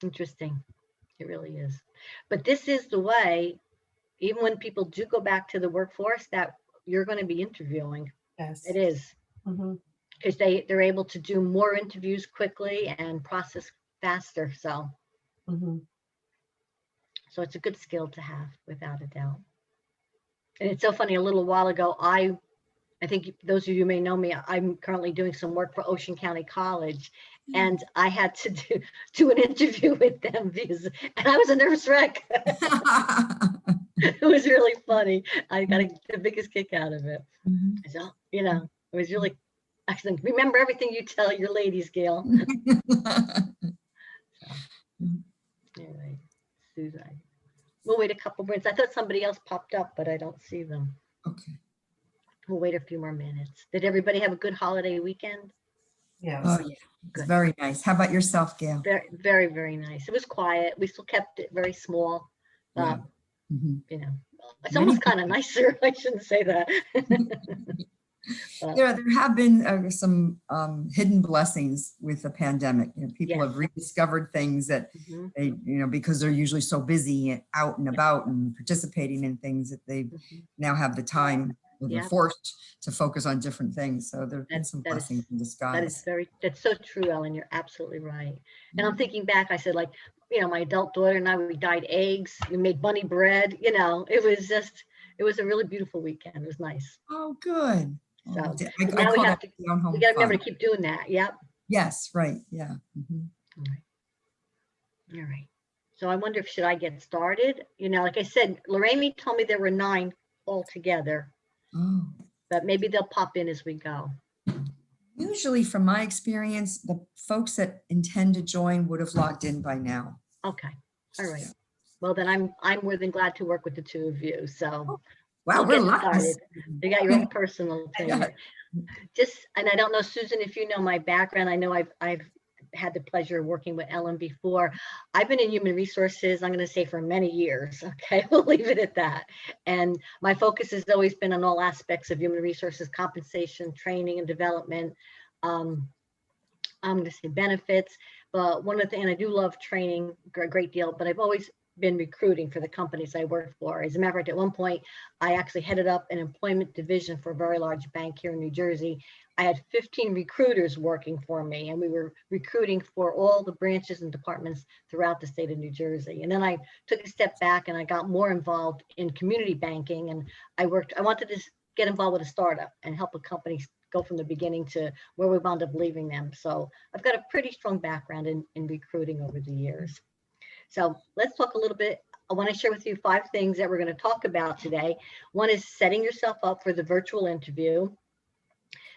Interesting. It really is. But this is the way, even when people do go back to the workforce, that you're going to be interviewing. It Yes. is, Mm-hmm. because they're able to do more interviews quickly and process faster. Mm-hmm. So it's a good skill to have, without a doubt. And it's so funny. A little while ago, I think those of you may know me. I'm currently doing some work for Ocean County College, and I had to do an interview with them because, and I was a nervous wreck. It was really funny. I got the biggest kick out of it. Mhm. So, it was really excellent. Remember everything you tell your ladies, Gail. So, anyway, Susan, we'll wait a couple minutes. I thought somebody else popped up, but I don't see them. Okay. We'll wait a few more minutes. Did everybody have a good holiday weekend? Yes. Oh, yeah. It's Good. very nice. How about yourself, Gail? Very, very, very nice. It was quiet. We still kept it very small. Yeah. Mhm. It's Many almost kind of nicer. I shouldn't say that. But there have been some hidden blessings with the pandemic. People yes. have rediscovered things that Mhm, they, because they're usually so busy and out and about and participating in things that they mhm. now have the time, or they're Yeah, forced to focus on different things. So there have been that some that is blessings in disguise. that's so true, Ellen. You're absolutely right. And I'm Mhm. thinking back, I said, like, my adult daughter and I, we dyed eggs, we made bunny bread, it was a really beautiful weekend. It was nice. Oh, good. Oh, So, but I now call that down we home got to remember fun. to keep doing that. Yep. Yes, right. Yeah. Mhm. All right. All right. So I wonder if should I get started? Like I said, Lorraine told me there were 9 altogether, Oh. but maybe they'll pop in as we go. Usually, from my experience, the folks that intend to join would have logged in by now. Okay. All right. Well, then I'm more than glad to work with the two of you. So Wow, we'll we're get lucky. started. You got your own personal thing. Yeah. And I don't know, Susan, if you know my background. I know I've had the pleasure of working with Ellen before. I've been in human resources, I'm going to say, for many years. Okay, we'll leave it at that. And my focus has always been on all aspects of human resources, compensation, training, and development. Um, I'm going to say benefits, but one of the things, and I do love training a great deal, but I've always been recruiting for the companies I work for. As a matter of fact, at one point, I actually headed up an employment division for a very large bank here in New Jersey. I had 15 recruiters working for me, and we were recruiting for all the branches and departments throughout the state of New Jersey. And then I took a step back and I got more involved in community banking, and I wanted to get involved with a startup and help a company go from the beginning to where we wound up leaving them. So I've got a pretty strong background in recruiting over the years. So let's talk a little bit. I want to share with you 5 things that we're going to talk about today. One is setting yourself up for the virtual interview.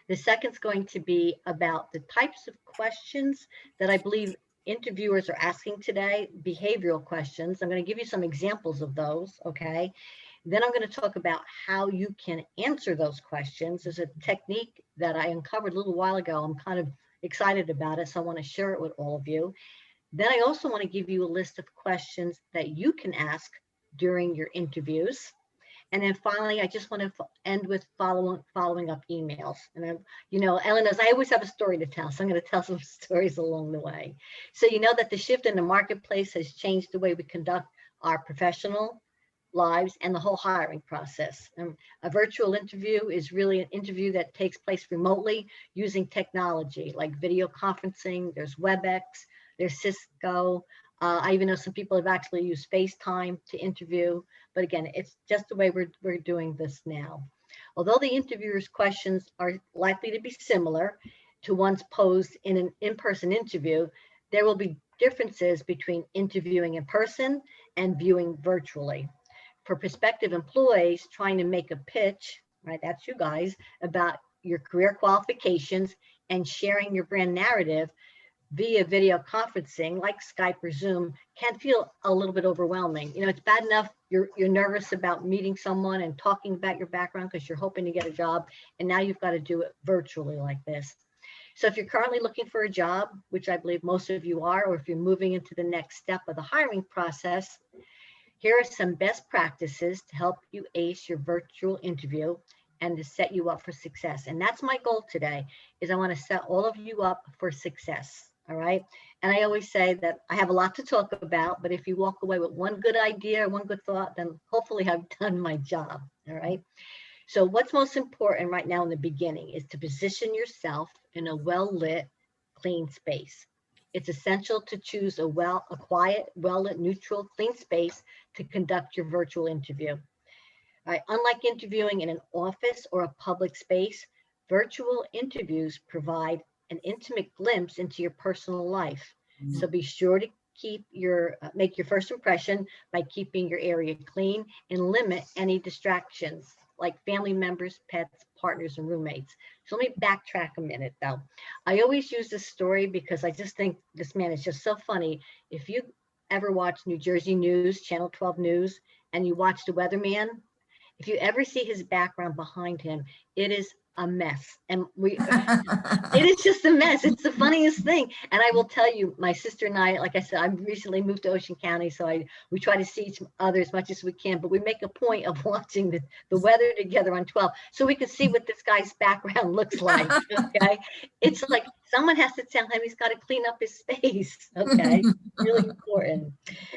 The second is going to be about the types of questions that I believe interviewers are asking today, behavioral questions. I'm going to give you some examples of those, okay? Then I'm going to talk about how you can answer those questions. There's a technique that I uncovered a little while ago. I'm kind of excited about it, so I want to share it with all of you. Then I also want to give you a list of questions that you can ask during your interviews. And then finally, I just want to end with following up emails. And Ellen knows I always have a story to tell, so I'm going to tell some stories along the way. So you know that the shift in the marketplace has changed the way we conduct our professional lives and the whole hiring process. A virtual interview is really an interview that takes place remotely using technology like video conferencing. There's WebEx, there's Cisco. I even know some people have actually used FaceTime to interview. But again, it's just the way we're doing this now. Although the interviewer's questions are likely to be similar to ones posed in an in-person interview, there will be differences between interviewing in person and viewing virtually. For prospective employees trying to make a pitch, right, that's you guys, about your career qualifications and sharing your brand narrative via video conferencing like Skype or Zoom can feel a little bit overwhelming. It's bad enough you're nervous about meeting someone and talking about your background because you're hoping to get a job, and now you've got to do it virtually like this. So if you're currently looking for a job, which I believe most of you are, or if you're moving into the next step of the hiring process, here are some best practices to help you ace your virtual interview and to set you up for success. And that's my goal today, is I want to set all of you up for success. All right. And I always say that I have a lot to talk about, but if you walk away with one good idea, one good thought, then hopefully I've done my job. All right. So what's most important right now in the beginning is to position yourself in a well-lit, clean space. It's essential to choose a quiet, well-lit, neutral, clean space to conduct your virtual interview. All right. Unlike interviewing in an office or a public space, virtual interviews provide an intimate glimpse into your personal life. So be sure to make your first impression by keeping your area clean and limit any distractions like family members, pets, partners, and roommates. So let me backtrack a minute though. I always use this story because I just think this man is just so funny. If you ever watch New Jersey News, Channel 12 News, and you watch the weatherman, if you ever see his background behind him, it is a mess. And it is just a mess. It's the funniest thing. And I will tell you, my sister and I, like I said, I recently moved to Ocean County, so we try to see each other as much as we can, but we make a point of watching the weather together on 12 so we can see what this guy's background looks like. Okay. It's like someone has to tell him he's got to clean up his space. Okay. Really important.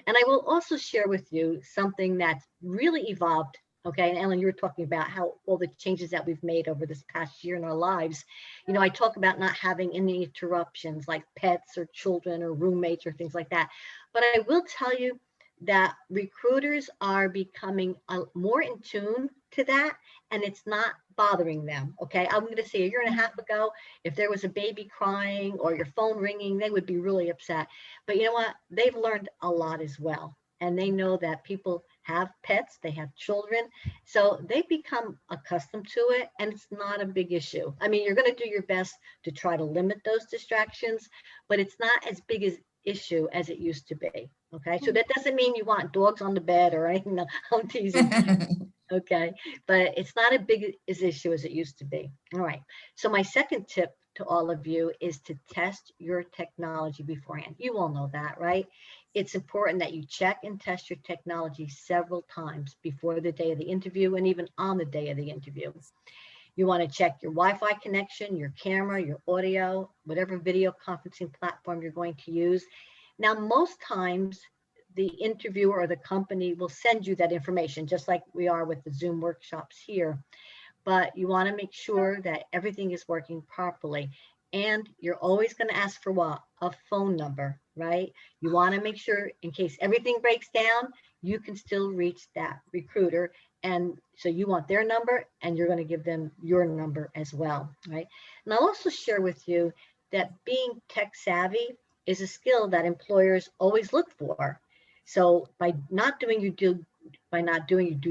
And I will also share with you something that's really evolved. Okay, and Ellen, you were talking about how all the changes that we've made over this past year in our lives. You know, I talk about not having any interruptions like pets or children or roommates or things like that. But I will tell you that recruiters are becoming more in tune to that, and it's not bothering them. Okay, I'm going to say a year and a half ago, if there was a baby crying or your phone ringing, they would be really upset. But you know what? They've learned a lot as well. And they know that people have pets, they have children, so they become accustomed to it, and it's not a big issue. I mean, you're going to do your best to try to limit those distractions, but it's not as big an issue as it used to be. Okay, so that doesn't mean you want dogs on the bed or anything. No, I'm teasing. Okay, but it's not as big as issue as it used to be. All right, so my second tip to all of you is to test your technology beforehand. You all know that, right? It's important that you check and test your technology several times before the day of the interview and even on the day of the interview. You want to check your Wi-Fi connection, your camera, your audio, whatever video conferencing platform you're going to use. Now, most times the interviewer or the company will send you that information, just like we are with the Zoom workshops here. But you want to make sure that everything is working properly. And you're always going to ask for what? A phone number, right? You want to make sure in case everything breaks down, you can still reach that recruiter. And so you want their number and you're going to give them your number as well, right? And I'll also share with you that being tech savvy is a skill that employers always look for. So by not doing your due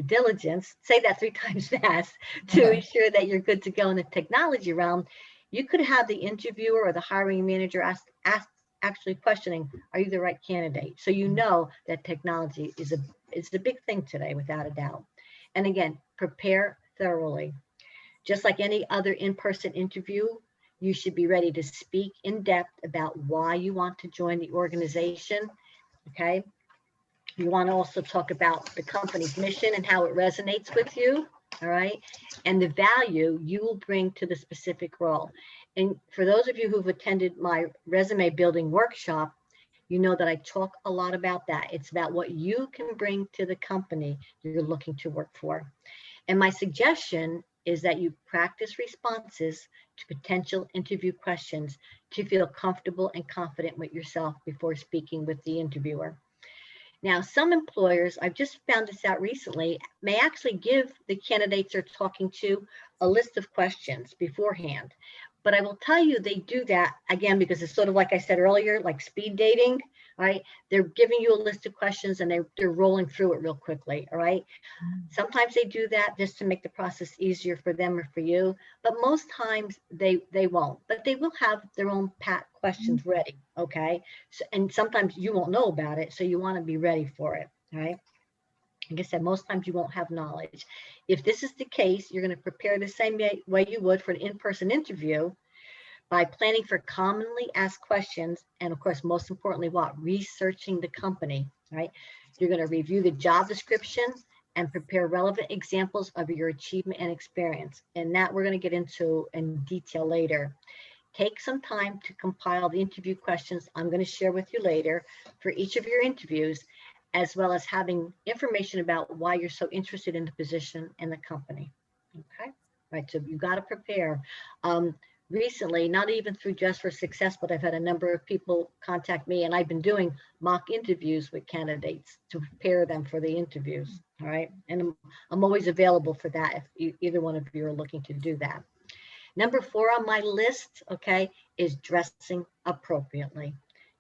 diligence, say that 3 times fast, to ensure that you're good to go in the technology realm, you could have the interviewer or the hiring manager actually questioning, are you the right candidate? So you know that technology is the big thing today, without a doubt. And again, prepare thoroughly. Just like any other in-person interview, you should be ready to speak in depth about why you want to join the organization, okay? You want to also talk about the company's mission and how it resonates with you, all right? And the value you will bring to the specific role. And for those of you who've attended my resume building workshop, you know that I talk a lot about that. It's about what you can bring to the company you're looking to work for. And my suggestion is that you practice responses to potential interview questions to feel comfortable and confident with yourself before speaking with the interviewer. Now, some employers, I've just found this out recently, may actually give the candidates they're talking to a list of questions beforehand. But I will tell you, they do that, again, because it's sort of like I said earlier, like speed dating, right? They're giving you a list of questions and they're rolling through it real quickly, all right? Sometimes they do that just to make the process easier for them or for you, but most times they won't. But they will have their own pat questions ready, okay? So, and sometimes you won't know about it, so you want to be ready for it, all right? Like I said, most times you won't have knowledge. If this is the case, you're going to prepare the same way you would for an in-person interview by planning for commonly asked questions. And of course, most importantly, what? Researching the company, right? You're going to review the job description and prepare relevant examples of your achievement and experience. And that we're going to get into in detail later. take some time to compile the interview questions I'm going to share with you later for each of your interviews, as well as having information about why you're so interested in the position and the company. Okay, right, so you got to prepare. Recently, not even through Dress for Success, but I've had a number of people contact me, and I've been doing mock interviews with candidates to prepare them for the interviews. All right, and I'm always available for that if either one of you are looking to do that. Number 4 on my list, okay, is dressing appropriately.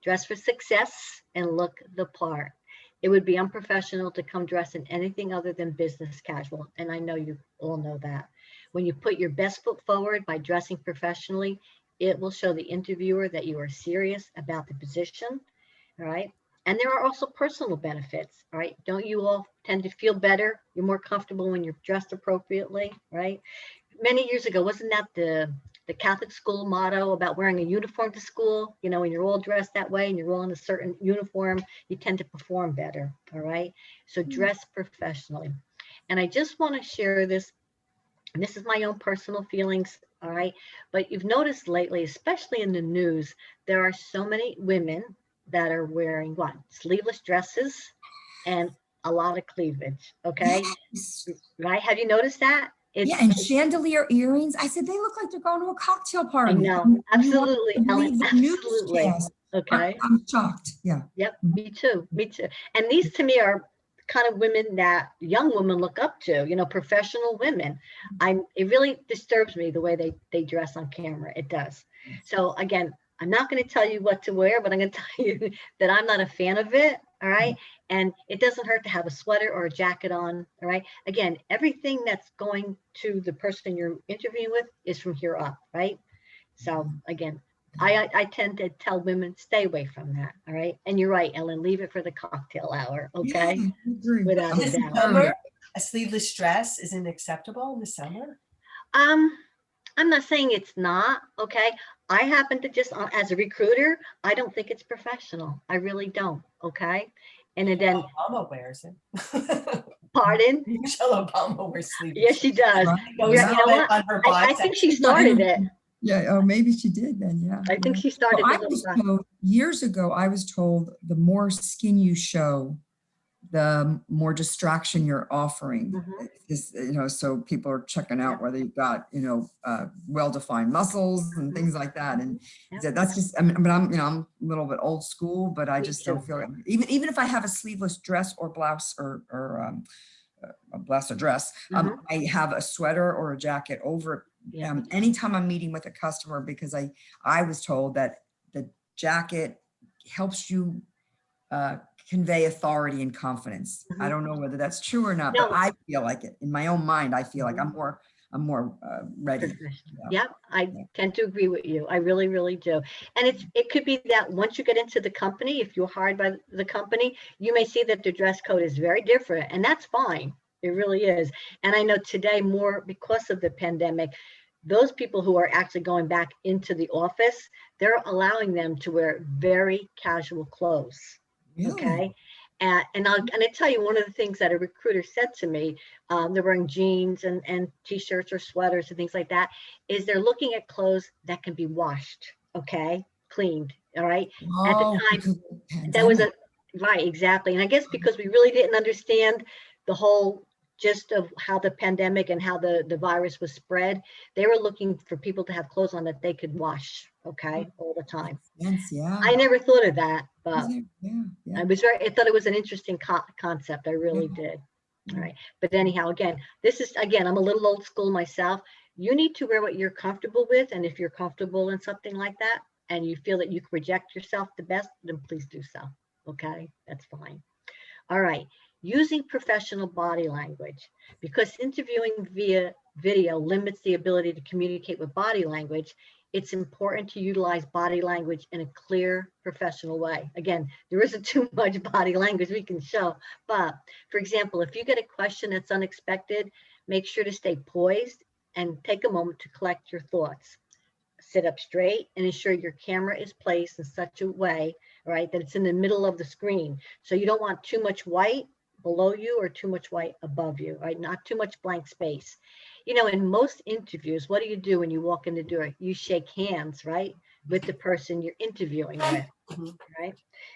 Dress for success and look the part. It would be unprofessional to come dressed in anything other than business casual, and I know you all know that. When you put your best foot forward by dressing professionally, it will show the interviewer that you are serious about the position, all right? And there are also personal benefits, all right? Don't you all tend to feel better? You're more comfortable when you're dressed appropriately, right? Many years ago, wasn't that the Catholic school motto about wearing a uniform to school? You know, when you're all dressed that way and you're all in a certain uniform, you tend to perform better, all right? So dress professionally. And I just want to share this, and this is my own personal feelings, all right? But you've noticed lately, especially in the news, there are so many women that are wearing what? Sleeveless dresses and a lot of cleavage, okay? Yes. Right? Have you noticed that? Yeah, and chandelier earrings. I said, they look like they're going to a cocktail party. I know, And you won't absolutely, Ellen, believe the absolutely. newscast. Okay. I'm shocked. Yeah. Yep, me too, me too. And these to me are kind of women that young women look up to, you know, professional women. It really disturbs me the way they dress on camera. It does. So again, I'm not going to tell you what to wear, but I'm going to tell you that I'm not a fan of it. All right. And it doesn't hurt to have a sweater or a jacket on. All right. Again, everything that's going to the person you're interviewing with is from here up. Right. So again, I tend to tell women, stay away from that. All right. And you're right, Ellen, leave it for the cocktail hour. Okay. Yeah, I agree. Without In a the doubt. summer, a sleeveless dress isn't acceptable in the summer. I'm not saying it's not. Okay. I happen to just, as a recruiter, I don't think it's professional. I really don't. Okay. And then, Obama wears it. pardon? Michelle Obama wears sleeveless. Yes, she does. Right. Well, Goes you know what? on her I think she biceps. started it. Yeah, oh, maybe she did then, yeah. I think yeah. she started Well, I the whole was process. told, years ago, I was told the more skin you show, the more distraction you're offering. Mhm. Is, you know, so people are checking out whether you've got, you know, well-defined muscles and things like that. And Yeah. that's just, I mean, but I'm, you know, I'm a little bit old school, but I Me just don't too. feel it. Even if I have a sleeveless dress or blouse or a blouse or dress, Mhm. I have a sweater or a jacket over it. Yeah. Anytime I'm meeting with a customer, because I was told that the jacket helps you convey authority and confidence. I Mhm. don't know whether that's true or not, No. but I feel like it in my own mind. I feel like Mhm. I'm more ready. Professional. Yeah. Yep, I Yeah. tend to agree with you. I really, really do. And it could be that once you get into the company, if you're hired by the company, you may see that the dress code is very different, and that's fine. It really is. And I know today more because of the pandemic, those people who are actually going back into the office, they're allowing them to wear very casual clothes. Really? Okay. And I tell you, one of the things that a recruiter said to me, they're wearing jeans and t-shirts or sweaters and things like that, is they're looking at clothes that can be washed, okay, cleaned. All right. At the Oh, time, because of the that was pandemic. right, exactly. And I guess because we really didn't understand the whole gist of how the pandemic and how the virus was spread, they were looking for people to have clothes on that they could wash, okay, all the time. Makes sense, yeah. I never thought of that, but Yeah, yeah. I thought it was an interesting concept. I really did. All right. But anyhow, again, I'm a little old school myself. You need to wear what you're comfortable with. And if you're comfortable in something like that and you feel that you can project yourself the best, then please do so. Okay. That's fine. All right. Using professional body language, because interviewing via video limits the ability to communicate with body language. It's important to utilize body language in a clear, professional way. Again, there isn't too much body language we can show, but for example, if you get a question that's unexpected, make sure to stay poised and take a moment to collect your thoughts. Sit up straight and ensure your camera is placed in such a way, right, that it's in the middle of the screen. So you don't want too much white below you or too much white above you, right? Not too much blank space. In most interviews, what do when you walk in the door? You shake hands, right? With the person you're interviewing with, Mhm. right?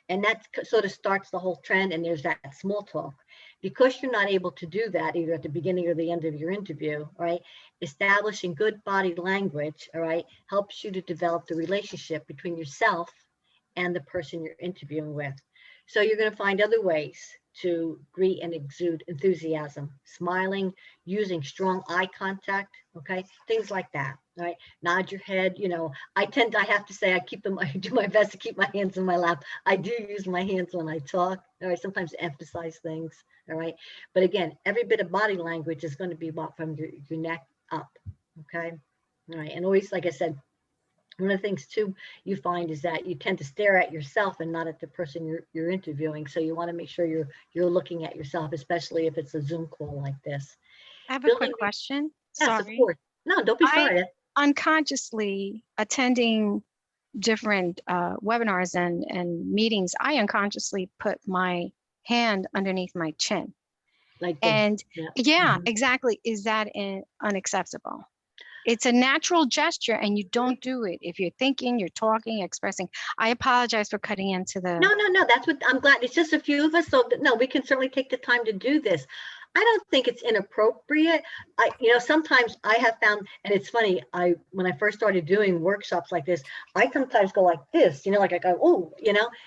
And that sort of starts the whole trend. And there's that small talk. Because you're not able to do that either at the beginning or the end of your interview, right? Establishing good body language, all right, helps you to develop the relationship between yourself and the person you're interviewing with. So you're going to find other ways to greet and exude enthusiasm, smiling, using strong eye contact, okay? Things like that, right? Nod your head, I have to say, I do my best to keep my hands in my lap. I do use my hands when I talk, all right? Sometimes to emphasize things, all right? But again, every bit of body language is going to be from your neck up, okay? All right, and always, like I said, one of the things too you find is that you tend to stare at yourself and not at the person you're interviewing. So you want to make sure you're looking at yourself, especially if it's a Zoom call like this. I have a quick Building, question. yes, of Sorry. course. No, don't be I shy. unconsciously attending different webinars and meetings, I unconsciously put my hand underneath my chin. Like this. And Yeah. yeah, Mhm. exactly. Is that unacceptable? It's a natural gesture and you don't do it if you're thinking, you're talking, expressing. I apologize for cutting into the. No. That's what I'm glad. It's just a few of us. So no, we can certainly take the time to do this. I don't think it's inappropriate. Sometimes I have found, and it's funny, when I first started doing workshops like this, I sometimes go like this, like I go, oh,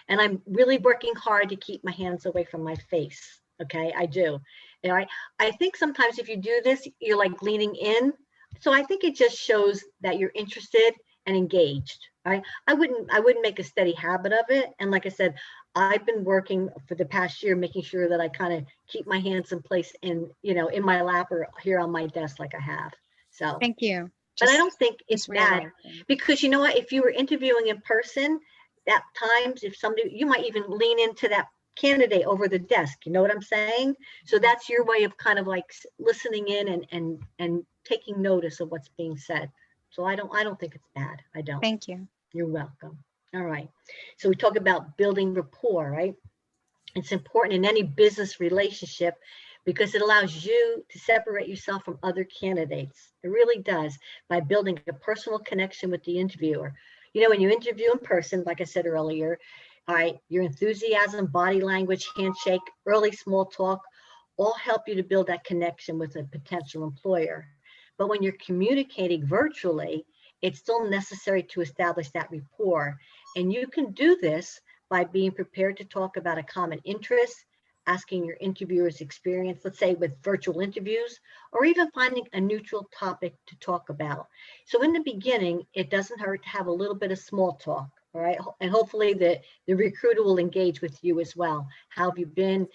and I'm really working hard to keep my hands away from my face. Okay, I do. I think sometimes if you do this, you're like leaning in. So I think it just shows that you're interested and engaged. Right? I wouldn't make a steady habit of it. And like I said, I've been working for the past year, making sure that I kind of keep my hands in place in my lap or here on my desk like I have. So, Thank you. but I don't think it's bad realizing. because you know what, if you were interviewing in person, at times, if somebody, you might even lean into that candidate over the desk, you know what I'm saying? So that's your way of kind of like listening in and taking notice of what's being said. So I don't think it's bad. I don't. Thank you. You're welcome. All right. So we talk about building rapport, right? It's important in any business relationship because it allows you to separate yourself from other candidates. It really does, by building a personal connection with the interviewer. When you interview in person, like I said earlier, all right, your enthusiasm, body language, handshake, early small talk, all help you to build that connection with a potential employer. But when you're communicating virtually, it's still necessary to establish that rapport. And you can do this by being prepared to talk about a common interest, asking your interviewer's experience, let's say with virtual interviews, or even finding a neutral topic to talk about. So in the beginning, it doesn't hurt to have a little bit of small talk, all right? And hopefully the recruiter will engage with you as well. How have you been?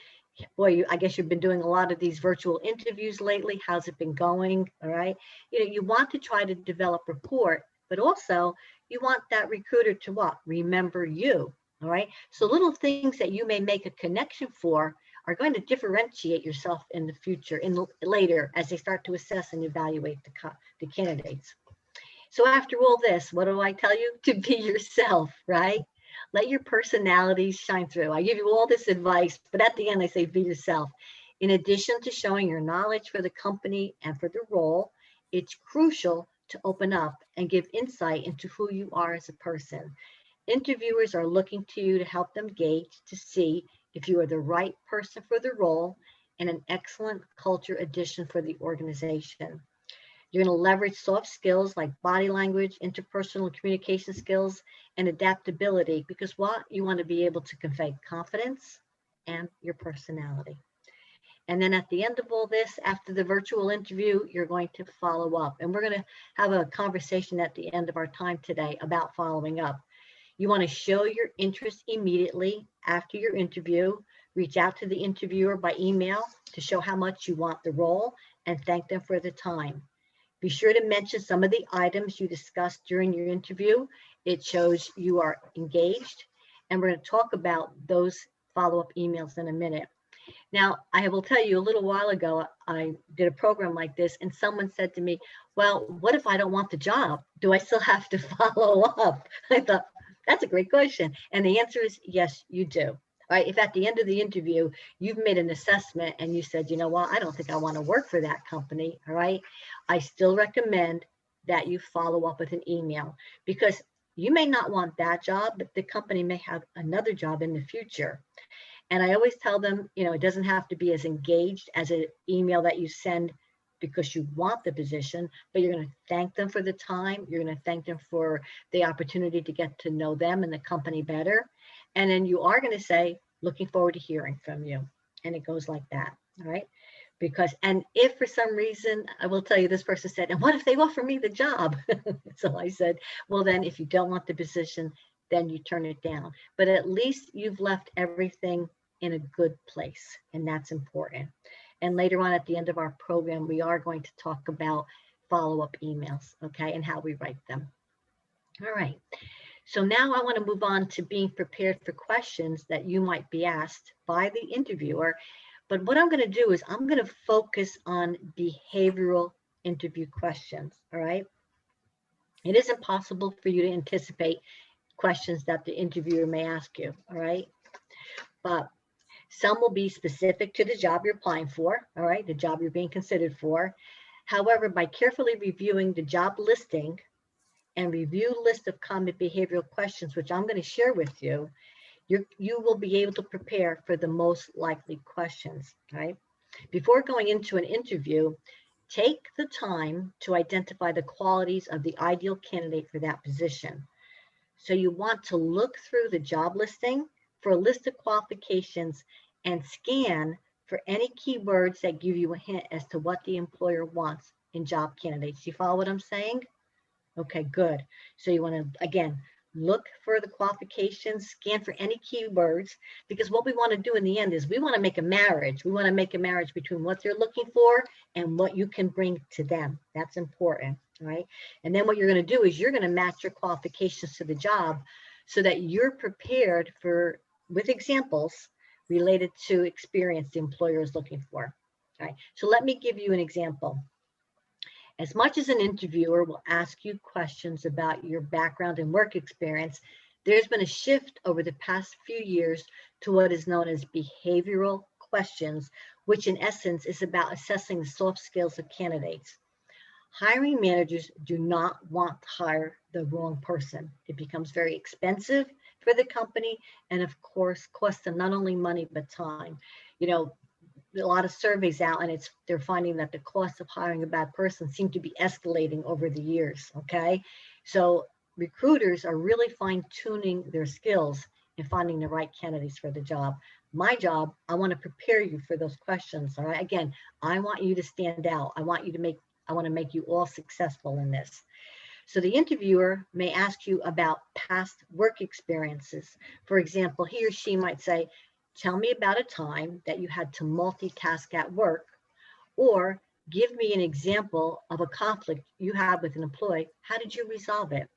Boy, I guess you've been doing a lot of these virtual interviews lately. How's it been going? All right. You want to try to develop rapport, but also you want that recruiter to what? Remember you. All right. So little things that you may make a connection for are going to differentiate yourself in the future, later as they start to assess and evaluate the candidates. So after all this, what do I tell you? To be yourself, right? Let your personality shine through. I give you all this advice, but at the end I say be yourself. In addition to showing your knowledge for the company and for the role, it's crucial to open up and give insight into who you are as a person. Interviewers are looking to you to help them gauge to see if you are the right person for the role and an excellent culture addition for the organization. You're going to leverage soft skills like body language, interpersonal communication skills, and adaptability because what you want to be able to convey confidence and your personality. And then at the end of all this, after the virtual interview, you're going to follow up. And we're going to have a conversation at the end of our time today about following up. You want to show your interest immediately after your interview. Reach out to the interviewer by email to show how much you want the role and thank them for the time. Be sure to mention some of the items you discussed during your interview. It shows you are engaged. And we're going to talk about those follow-up emails in a minute. Now, I will tell you, a little while ago, I did a program like this and someone said to me, well, what if I don't want the job? Do I still have to follow up? I thought, that's a great question. And the answer is yes, you do. right? If at the end of the interview, you've made an assessment and you said, you know what, I don't think I want to work for that company, all right? I still recommend that you follow up with an email, because you may not want that job, but the company may have another job in the future. And I always tell them, you know, it doesn't have to be as engaged as an email that you send because you want the position, but you're going to thank them for the time. You're going to thank them for the opportunity to get to know them and the company better. And then you are going to say, looking forward to hearing from you. And it goes like that. All right. Because, and if for some reason, I will tell you, this person said, and what if they offer me the job? So I said, well, then if you don't want the position, then you turn it down. But at least you've left everything in a good place. And that's important. And later on at the end of our program, we are going to talk about follow-up emails, okay, and how we write them. All right. So now I want to move on to being prepared for questions that you might be asked by the interviewer. But what I'm going to do is I'm going to focus on behavioral interview questions, all right? It is impossible for you to anticipate questions that the interviewer may ask you, all right? But some will be specific to the job you're applying for, all right, the job you're being considered for. However, by carefully reviewing the job listing and review list of common behavioral questions, which I'm going to share with you, you will be able to prepare for the most likely questions, right? Before going into an interview, take the time to identify the qualities of the ideal candidate for that position. So you want to look through the job listing for a list of qualifications and scan for any keywords that give you a hint as to what the employer wants in job candidates. You follow what I'm saying? Okay, good. So you want to, again, look for the qualifications, scan for any keywords, because what we want to do in the end is we want to make a marriage. We want to make a marriage between what they're looking for and what you can bring to them. That's important, right? And then what you're going to do is you're going to match your qualifications to the job so that you're prepared for, with examples related to experience the employer is looking for. All right, so let me give you an example. As much as an interviewer will ask you questions about your background and work experience, there's been a shift over the past few years to what is known as behavioral questions, which in essence is about assessing the soft skills of candidates. Hiring managers do not want to hire the wrong person. It becomes very expensive for the company and of course costs them not only money but time. You know, a lot of surveys out and they're finding that the cost of hiring a bad person seem to be escalating over the years, okay? So recruiters are really fine-tuning their skills in finding the right candidates for the job. My job, I want to prepare you for those questions, all right? Again, I want you to stand out. I want to make you all successful in this. So the interviewer may ask you about past work experiences. For example, he or she might say, tell me about a time that you had to multitask at work, or give me an example of a conflict you had with an employee. How did you resolve it?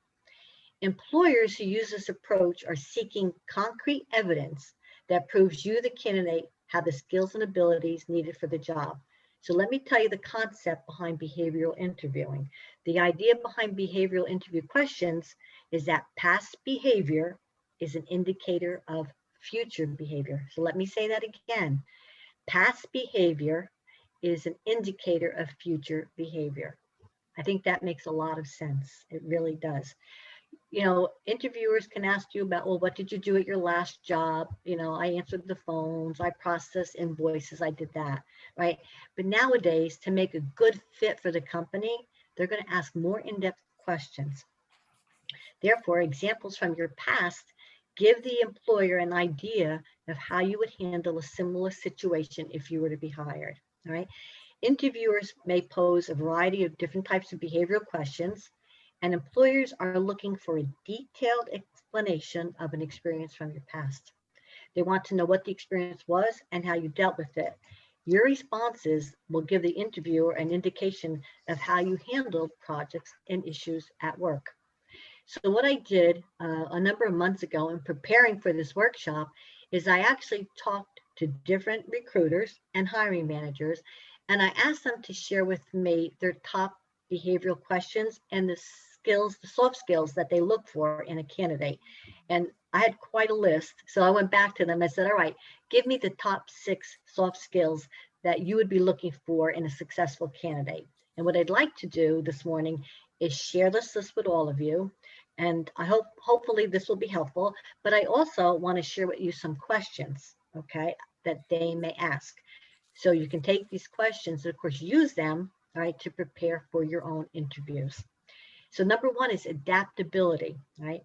Employers who use this approach are seeking concrete evidence that proves you, the candidate, have the skills and abilities needed for the job. So let me tell you the concept behind behavioral interviewing. The idea behind behavioral interview questions is that past behavior is an indicator of future behavior. So let me say that again. Past behavior is an indicator of future behavior. I think that makes a lot of sense. It really does. You know, interviewers can ask you about, well, what did you do at your last job? You know, I answered the phones, I processed invoices, I did that, right? But nowadays, to make a good fit for the company, they're going to ask more in-depth questions. Therefore, examples from your past give the employer an idea of how you would handle a similar situation if you were to be hired, all right? Interviewers may pose a variety of different types of behavioral questions, and employers are looking for a detailed explanation of an experience from your past. They want to know what the experience was and how you dealt with it. Your responses will give the interviewer an indication of how you handled projects and issues at work. So what I did a number of months ago in preparing for this workshop is I actually talked to different recruiters and hiring managers, and I asked them to share with me their top behavioral questions and the skills, the soft skills that they look for in a candidate. And I had quite a list. So I went back to them. I said, all right, give me the top 6 soft skills that you would be looking for in a successful candidate. And what I'd like to do this morning is share this list with all of you. And I hopefully this will be helpful, but I also want to share with you some questions, okay, that they may ask. So you can take these questions and of course use them, all right, to prepare for your own interviews. So number 1 is adaptability, right?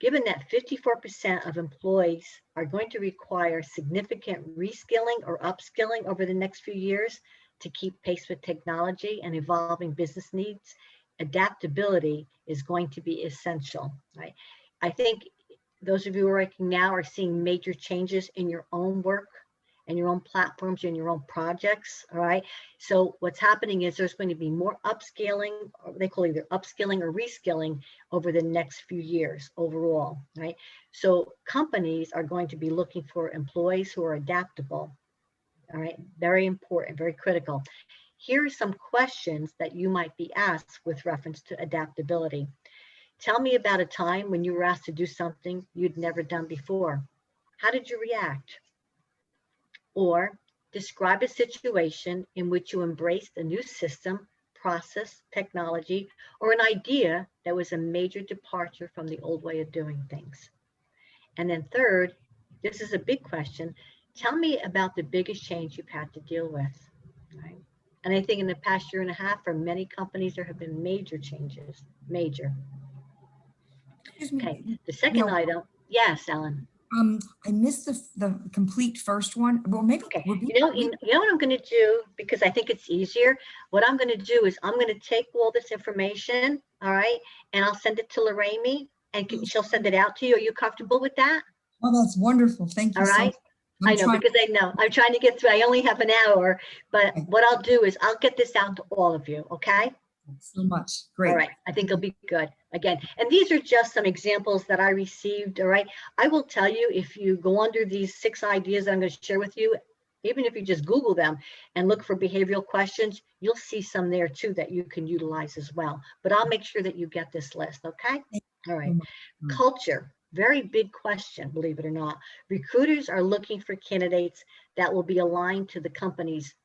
Given that 54% of employees are going to require significant reskilling or upskilling over the next few years to keep pace with technology and evolving business needs, adaptability is going to be essential, right? I think those of you who are working now are seeing major changes in your own work and your own platforms and your own projects, all right? So what's happening is there's going to be more upscaling, or they call either upskilling or reskilling over the next few years overall, right? So companies are going to be looking for employees who are adaptable, all right? Very important, very critical. Here are some questions that you might be asked with reference to adaptability. Tell me about a time when you were asked to do something you'd never done before. How did you react? Or describe a situation in which you embraced a new system, process, technology, or an idea that was a major departure from the old way of doing things. And then third, this is a big question. Tell me about the biggest change you've had to deal with, right? And I think in the past year and a half, for many companies, there have been major changes, major. Excuse me. Okay, the second item, yes, Ellen. I missed the complete first one. Well, maybe Okay, would be. you know what I'm going to do, because I think it's easier. What I'm going to do is I'm going to take all this information, all right, and I'll send it to Lorraine, and she'll send it out to you. Are you comfortable with that? Oh, that's wonderful. Thank you All so right. much. I know, because I know I'm trying to get through. I only have an hour, but what I'll do is I'll get this out to all of you. Okay. So much. Great. All right. I think it'll be good. Again, and these are just some examples that I received. All right. I will tell you, if you go under these 6 ideas that I'm going to share with you, even if you just Google them and look for behavioral questions, you'll see some there too that you can utilize as well. But I'll make sure that you get this list. Okay. All right. Culture. Very big question, believe it or not. Recruiters are looking for candidates that will be aligned to the company's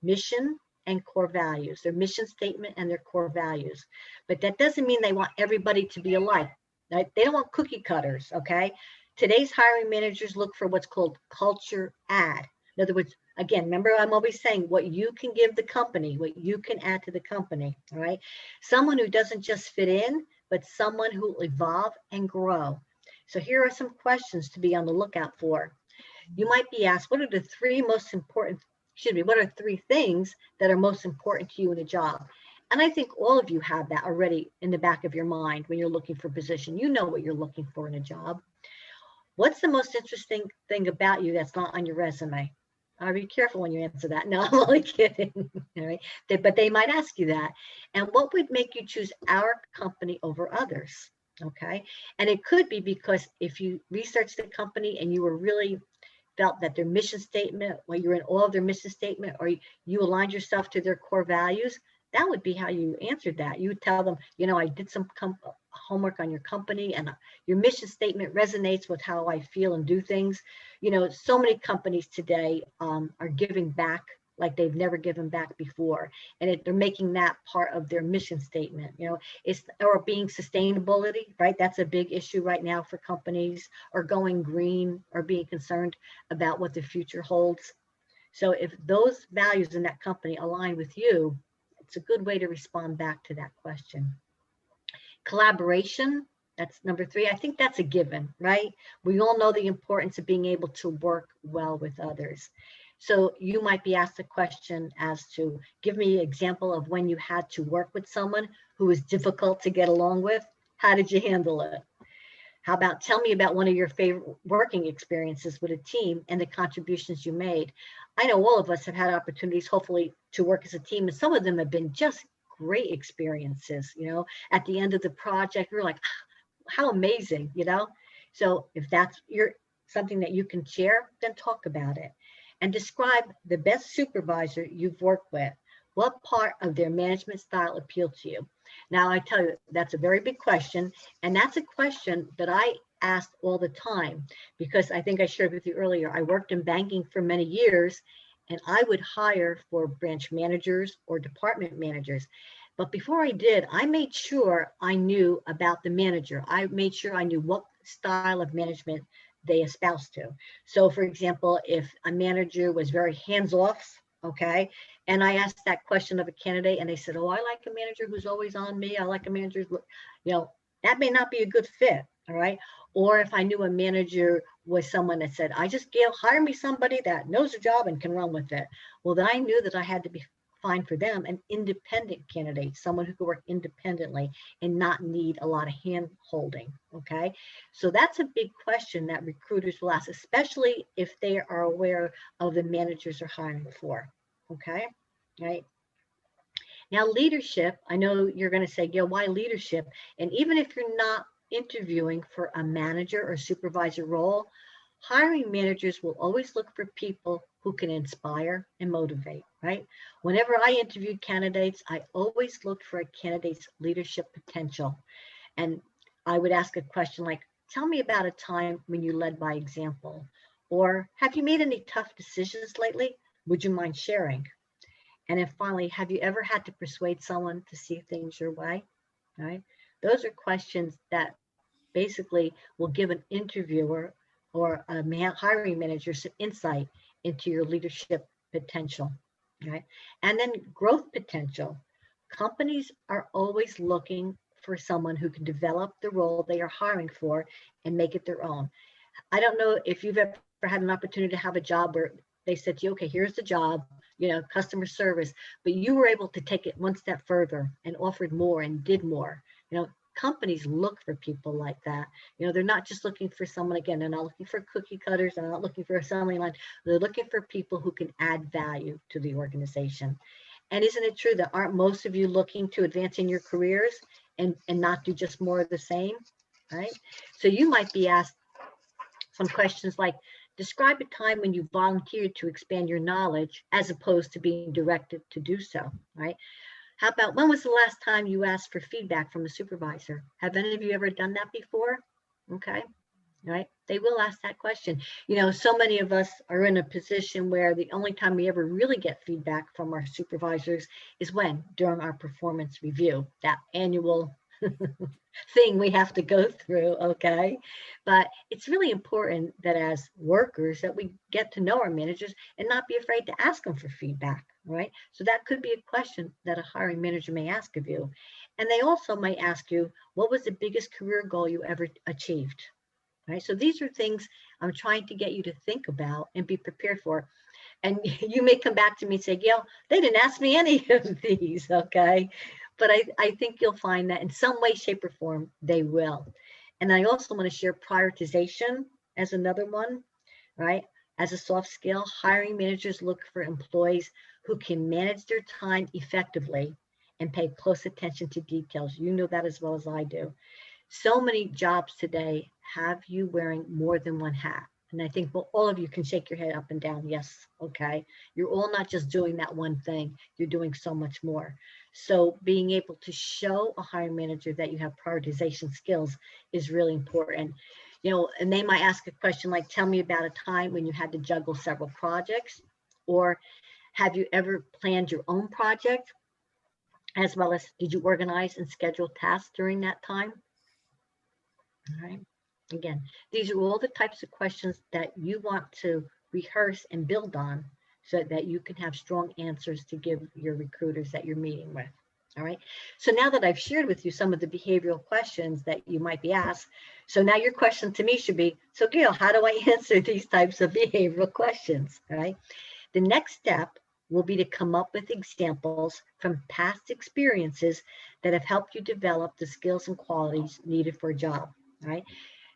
mission and core values, their mission statement and their core values. But that doesn't mean they want everybody to be alike. Right? They don't want cookie cutters, okay? Today's hiring managers look for what's called culture add. In other words, again, remember I'm always saying what you can give the company, what you can add to the company, all right? Someone who doesn't just fit in, but someone who will evolve and grow. So here are some questions to be on the lookout for. You might be asked, what are the 3 most important, what are 3 things that are most important to you in a job? And I think all of you have that already in the back of your mind when you're looking for a position. You know what you're looking for in a job. What's the most interesting thing about you that's not on your resume? Be careful when you answer that. No, I'm only kidding. All right. But they might ask you that. And what would make you choose our company over others? Okay. And it could be because if you researched the company and you were really felt that their mission statement, or you're in awe of their mission statement, or you aligned yourself to their core values, that would be how you answered that. You would tell them, you know, I did some homework on your company and your mission statement resonates with how I feel and do things. You know, so many companies today are giving back like they've never given back before. And they're making that part of their mission statement, you know, or being sustainability, right? That's a big issue right now for companies, or going green, or being concerned about what the future holds. So if those values in that company align with you, it's a good way to respond back to that question. Collaboration, that's number 3. I think that's a given, right? We all know the importance of being able to work well with others. So you might be asked a question as to, give me an example of when you had to work with someone who was difficult to get along with. How did you handle it? How about, tell me about one of your favorite working experiences with a team and the contributions you made. I know all of us have had opportunities, hopefully, to work as a team, and some of them have been just great experiences. You know, at the end of the project, you're like, how amazing, you know? So if that's something that you can share, then talk about it. And describe the best supervisor you've worked with. What part of their management style appealed to you? Now, I tell you, that's a very big question. And that's a question that I asked all the time, because I think I shared with you earlier, I worked in banking for many years, and I would hire for branch managers or department managers. But before I did, I made sure I knew about the manager. I made sure I knew what style of management they espouse to. So for example, if a manager was very hands-off, okay, and I asked that question of a candidate and they said, oh, I like a manager who's always on me, I like a manager, that may not be a good fit, all right? Or if I knew a manager was someone that said, Gail, hire me somebody that knows the job and can run with it. Well, then I knew that I had to find for them an independent candidate, someone who could work independently and not need a lot of hand holding, okay? So that's a big question that recruiters will ask, especially if they are aware of the managers they're hiring for, okay? Right? Now, leadership, I know you're going to say, Gail, why leadership? And even if you're not interviewing for a manager or supervisor role, hiring managers will always look for people who can inspire and motivate, right? Whenever I interviewed candidates, I always looked for a candidate's leadership potential. And I would ask a question like, tell me about a time when you led by example, or have you made any tough decisions lately? Would you mind sharing? And then finally, have you ever had to persuade someone to see things your way, right? Those are questions that basically will give an interviewer or a hiring manager some insight into your leadership potential, right? And then growth potential. Companies are always looking for someone who can develop the role they are hiring for and make it their own. I don't know if you've ever had an opportunity to have a job where they said to you, okay, here's the job, customer service, but you were able to take it one step further and offered more and did more. Companies look for people like that. They're not just looking for someone, again, they're not looking for cookie cutters, they're not looking for assembly line, they're looking for people who can add value to the organization. And isn't it true that aren't most of you looking to advance in your careers and not do just more of the same, right? So you might be asked some questions like, describe a time when you volunteered to expand your knowledge as opposed to being directed to do so, right? How about, when was the last time you asked for feedback from a supervisor? Have any of you ever done that before? Okay, right? They will ask that question. So many of us are in a position where the only time we ever really get feedback from our supervisors is when? During our performance review, that annual thing we have to go through, okay? But it's really important that as workers that we get to know our managers and not be afraid to ask them for feedback, right? So that could be a question that a hiring manager may ask of you. And they also might ask you, what was the biggest career goal you ever achieved, right? So these are things I'm trying to get you to think about and be prepared for. And you may come back to me and say, Gail, they didn't ask me any of these, okay? But I think you'll find that in some way, shape, or form, they will. And I also want to share prioritization as another one, right? As a soft skill, hiring managers look for employees who can manage their time effectively and pay close attention to details. You know that as well as I do. So many jobs today have you wearing more than one hat. And I think all of you can shake your head up and down. Yes, okay. You're all not just doing that one thing. You're doing so much more. So being able to show a hiring manager that you have prioritization skills is really important. And they might ask a question like, tell me about a time when you had to juggle several projects, or have you ever planned your own project, as well as did you organize and schedule tasks during that time? All right. Again, these are all the types of questions that you want to rehearse and build on so that you can have strong answers to give your recruiters that you're meeting with. All right. So now that I've shared with you some of the behavioral questions that you might be asked, so now your question to me should be, so Gail, how do I answer these types of behavioral questions? All right. The next step will be to come up with examples from past experiences that have helped you develop the skills and qualities needed for a job. All right.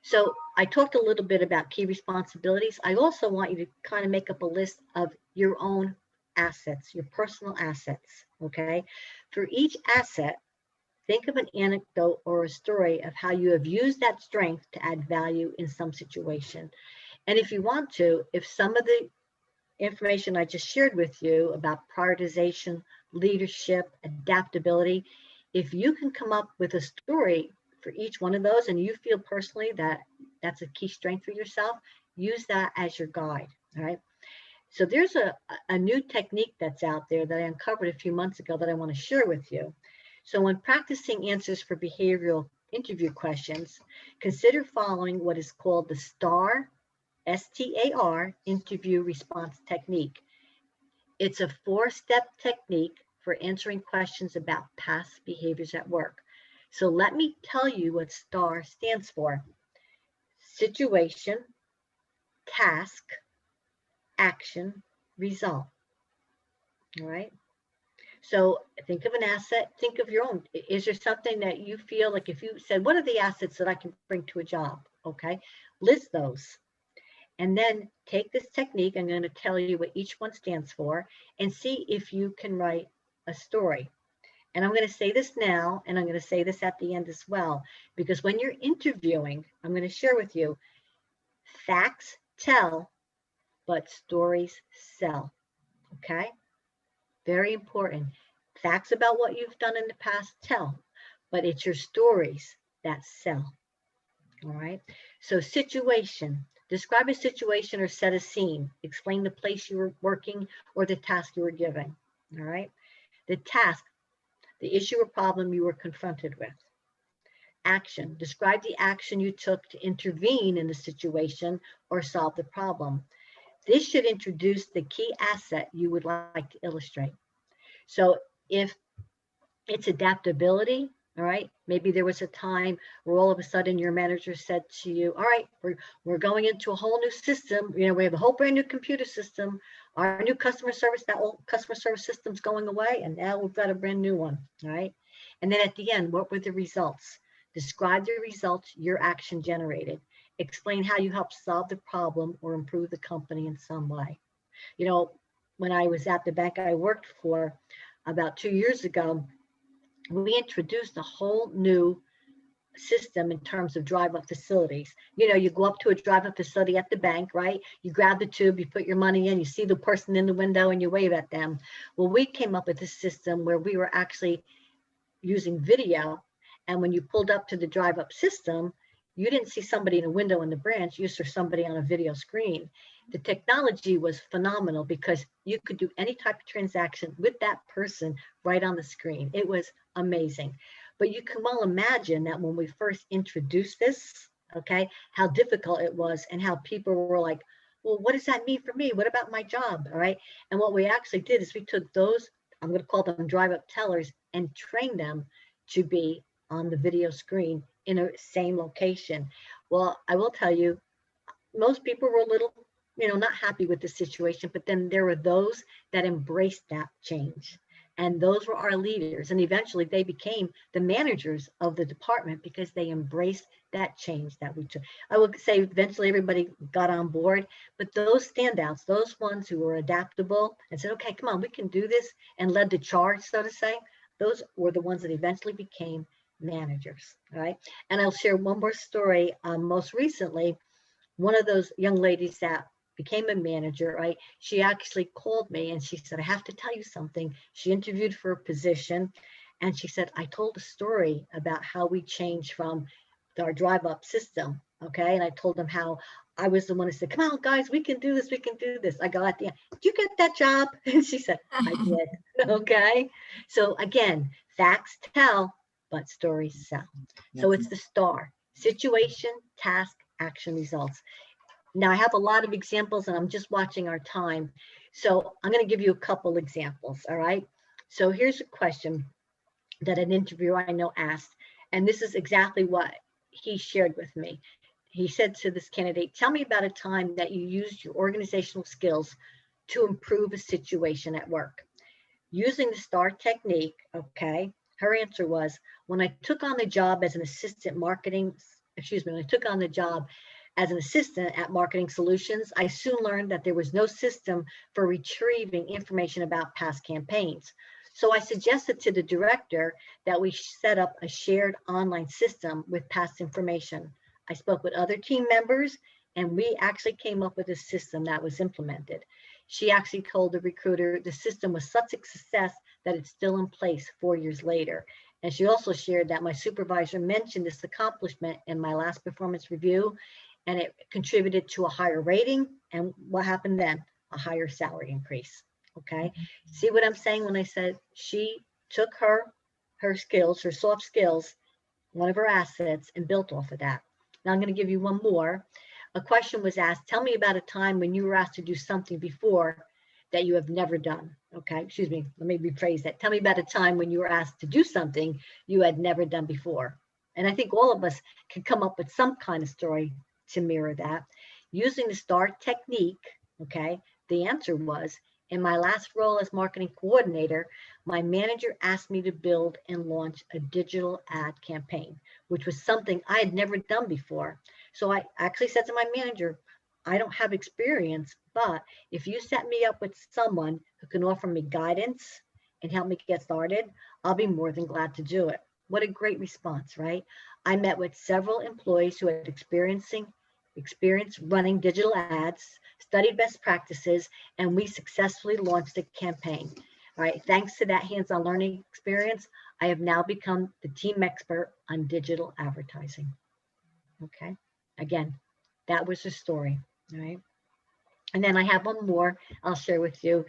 So I talked a little bit about key responsibilities. I also want you to kind of make up a list of your own assets, your personal assets, okay? For each asset, think of an anecdote or a story of how you have used that strength to add value in some situation. And if you want to, if some of the information I just shared with you about prioritization, leadership, adaptability, if you can come up with a story for each one of those and you feel personally that That's a key strength for yourself. Use that as your guide. All right. So there's a new technique that's out there that I uncovered a few months ago that I want to share with you. So when practicing answers for behavioral interview questions, consider following what is called the STAR, STAR, interview response technique. It's a 4-step technique for answering questions about past behaviors at work. So let me tell you what STAR stands for. Situation, task, action, result. All right. So think of an asset, think of your own. Is there something that you feel like if you said, what are the assets that I can bring to a job? Okay. List those. And then take this technique. I'm going to tell you what each one stands for and see if you can write a story. And I'm going to say this now, and I'm going to say this at the end as well, because when you're interviewing, I'm going to share with you, facts tell, but stories sell. Okay. Very important. Facts about what you've done in the past tell, but it's your stories that sell. All right. So situation, describe a situation or set a scene. Explain the place you were working or the task you were given. All right. The task, the issue or problem you were confronted with. Action, describe the action you took to intervene in the situation or solve the problem. This should introduce the key asset you would like to illustrate. So if it's adaptability, all right, maybe there was a time where all of a sudden your manager said to you, all right, we're going into a whole new system. You know, we have a whole brand new computer system. Our new customer service, that old customer service system's going away, and now we've got a brand new one, all right? And then at the end, what were the results? Describe the results your action generated. Explain how you helped solve the problem or improve the company in some way. You know, when I was at the bank I worked for about 2 years ago, we introduced a whole new system in terms of drive-up facilities. You know, you go up to a drive-up facility at the bank, right? You grab the tube, you put your money in, you see the person in the window and you wave at them. Well, we came up with a system where we were actually using video. And when you pulled up to the drive-up system, you didn't see somebody in a window in the branch, you saw somebody on a video screen. The technology was phenomenal because you could do any type of transaction with that person right on the screen. It was amazing. But you can well imagine that when we first introduced this, okay, how difficult it was and how people were like, well, what does that mean for me? What about my job? All right. And what we actually did is we took those, I'm going to call them drive-up tellers, and trained them to be on the video screen in a same location. Well, I will tell you, most people were a little, you know, not happy with the situation, but then there were those that embraced that change. And those were our leaders. And eventually they became the managers of the department because they embraced that change that we took. I would say eventually everybody got on board, but those standouts, those ones who were adaptable and said, okay, come on, we can do this, and led the charge, so to say, those were the ones that eventually became managers. All right. And I'll share one more story. Most recently, one of those young ladies that became a manager, right? She actually called me and she said, I have to tell you something. She interviewed for a position and she said, I told a story about how we changed from our drive-up system. Okay. And I told them how I was the one who said, come on, guys, we can do this. We can do this. I go at the end, did you get that job? And she said, I did. Okay. So again, facts tell, but stories sell. So it's the STAR: situation, task, action, results. Now I have a lot of examples and I'm just watching our time. So I'm going to give you a couple examples. All right. So here's a question that an interviewer I know asked, and this is exactly what he shared with me. He said to this candidate, tell me about a time that you used your organizational skills to improve a situation at work. Using the STAR technique, okay, her answer was, when I took on the job as an assistant marketing, when I took on the job as an assistant at Marketing Solutions, I soon learned that there was no system for retrieving information about past campaigns. So I suggested to the director that we set up a shared online system with past information. I spoke with other team members and we actually came up with a system that was implemented. She actually told the recruiter the system was such a success that it's still in place 4 years later. And she also shared that my supervisor mentioned this accomplishment in my last performance review, and it contributed to a higher rating. And what happened then? A higher salary increase. Okay. See what I'm saying when I said she took her skills, her soft skills, one of her assets, and built off of that. Now I'm going to give you one more. A question was asked, tell me about a time when you were asked to do something before that you have never done. Okay, excuse me, let me rephrase that. Tell me about a time when you were asked to do something you had never done before. And I think all of us can come up with some kind of story to mirror that. Using the STAR technique, okay, the answer was, in my last role as marketing coordinator, my manager asked me to build and launch a digital ad campaign, which was something I had never done before. So I actually said to my manager, I don't have experience, but if you set me up with someone who can offer me guidance and help me get started, I'll be more than glad to do it. What a great response, right? I met with several employees who had experience running digital ads, studied best practices, and we successfully launched a campaign. All right, thanks to that hands-on learning experience, I have now become the team expert on digital advertising. Okay, again, that was the story, all right? And then I have one more I'll share with you,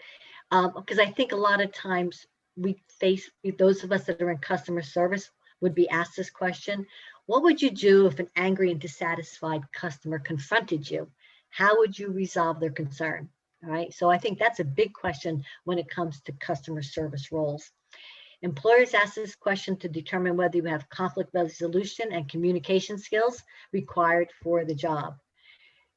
because I think a lot of times we face, those of us that are in customer service would be asked this question: what would you do if an angry and dissatisfied customer confronted you? How would you resolve their concern? All right, so I think that's a big question when it comes to customer service roles. Employers ask this question to determine whether you have conflict resolution and communication skills required for the job.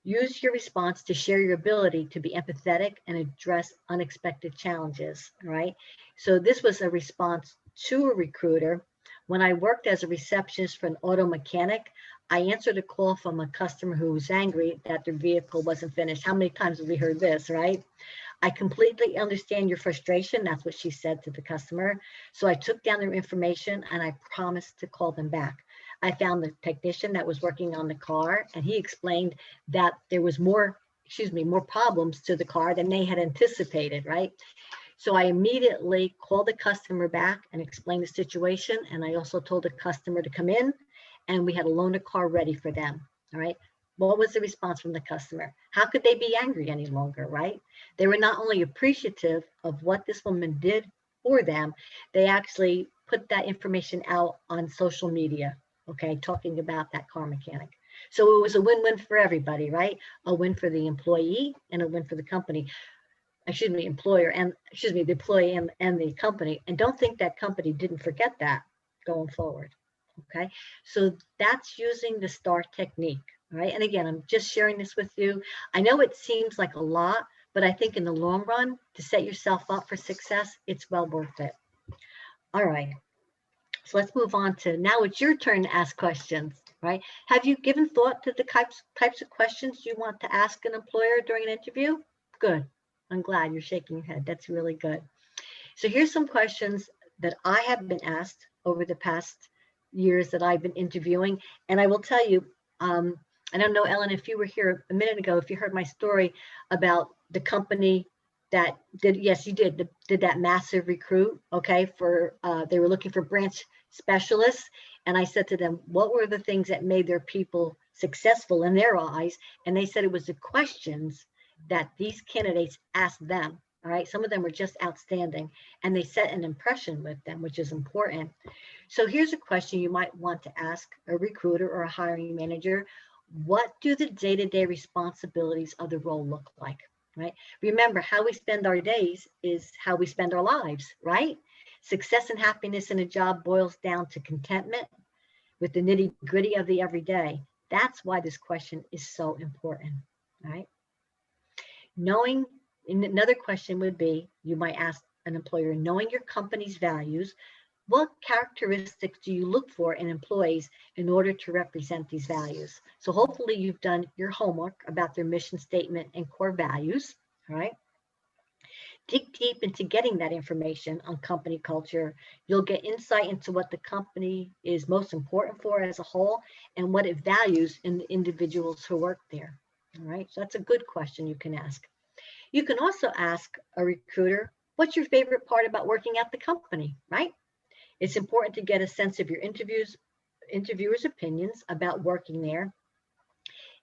Use your response to share your ability to be empathetic and address unexpected challenges, right? So this was a response to a recruiter. When I worked as a receptionist for an auto mechanic, I answered a call from a customer who was angry that their vehicle wasn't finished. How many times have we heard this, right? I completely understand your frustration. That's what she said to the customer. So I took down their information and I promised to call them back. I found the technician that was working on the car, and he explained that there was more problems to the car than they had anticipated, right? So I immediately called the customer back and explained the situation. And I also told the customer to come in, and we had a loaner car ready for them, all right? What was the response from the customer? How could they be angry any longer, right? They were not only appreciative of what this woman did for them, they actually put that information out on social media, okay, talking about that car mechanic. So it was a win-win for everybody, right? A win for the employee and a win for the company. The employee and the company. And don't think that company didn't forget that going forward, okay? So that's using the STAR technique, right? And again, I'm just sharing this with you. I know it seems like a lot, but I think in the long run, to set yourself up for success, it's well worth it. All right. So let's move on to, now it's your turn to ask questions, right? Have you given thought to the types of questions you want to ask an employer during an interview? Good. I'm glad you're shaking your head. That's really good. So here's some questions that I have been asked over the past years that I've been interviewing. And I will tell you, I don't know, Ellen, if you were here a minute ago, if you heard my story about the company that did, yes, you did that massive recruit, okay, for, they were looking for branch specialists. And I said to them, what were the things that made their people successful in their eyes? And they said it was the questions that these candidates asked them. All right, some of them were just outstanding, and they set an impression with them, which is important. So here's a question you might want to ask a recruiter or a hiring manager. What do the day-to-day responsibilities of the role look like, right? Remember, how we spend our days is how we spend our lives, right? Success and happiness in a job boils down to contentment with the nitty-gritty of the everyday. That's why this question is so important, right? Knowing, another question would be, you might ask an employer, knowing your company's values, what characteristics do you look for in employees in order to represent these values? So hopefully you've done your homework about their mission statement and core values, all right? Dig deep into getting that information on company culture. You'll get insight into what the company is most important for as a whole and what it values in the individuals who work there, all right? So that's a good question you can ask. You can also ask a recruiter, what's your favorite part about working at the company, right? It's important to get a sense of your interviewers' opinions about working there.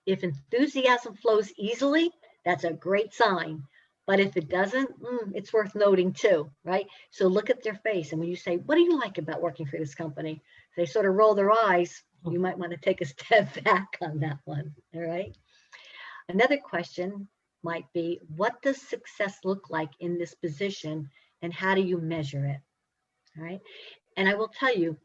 If enthusiasm flows easily, that's a great sign. But if it doesn't, it's worth noting too, right? So look at their face. And when you say, what do you like about working for this company? They sort of roll their eyes. You might want to take a step back on that one, all right? Another question might be, what does success look like in this position and how do you measure it, all right? And I will tell you,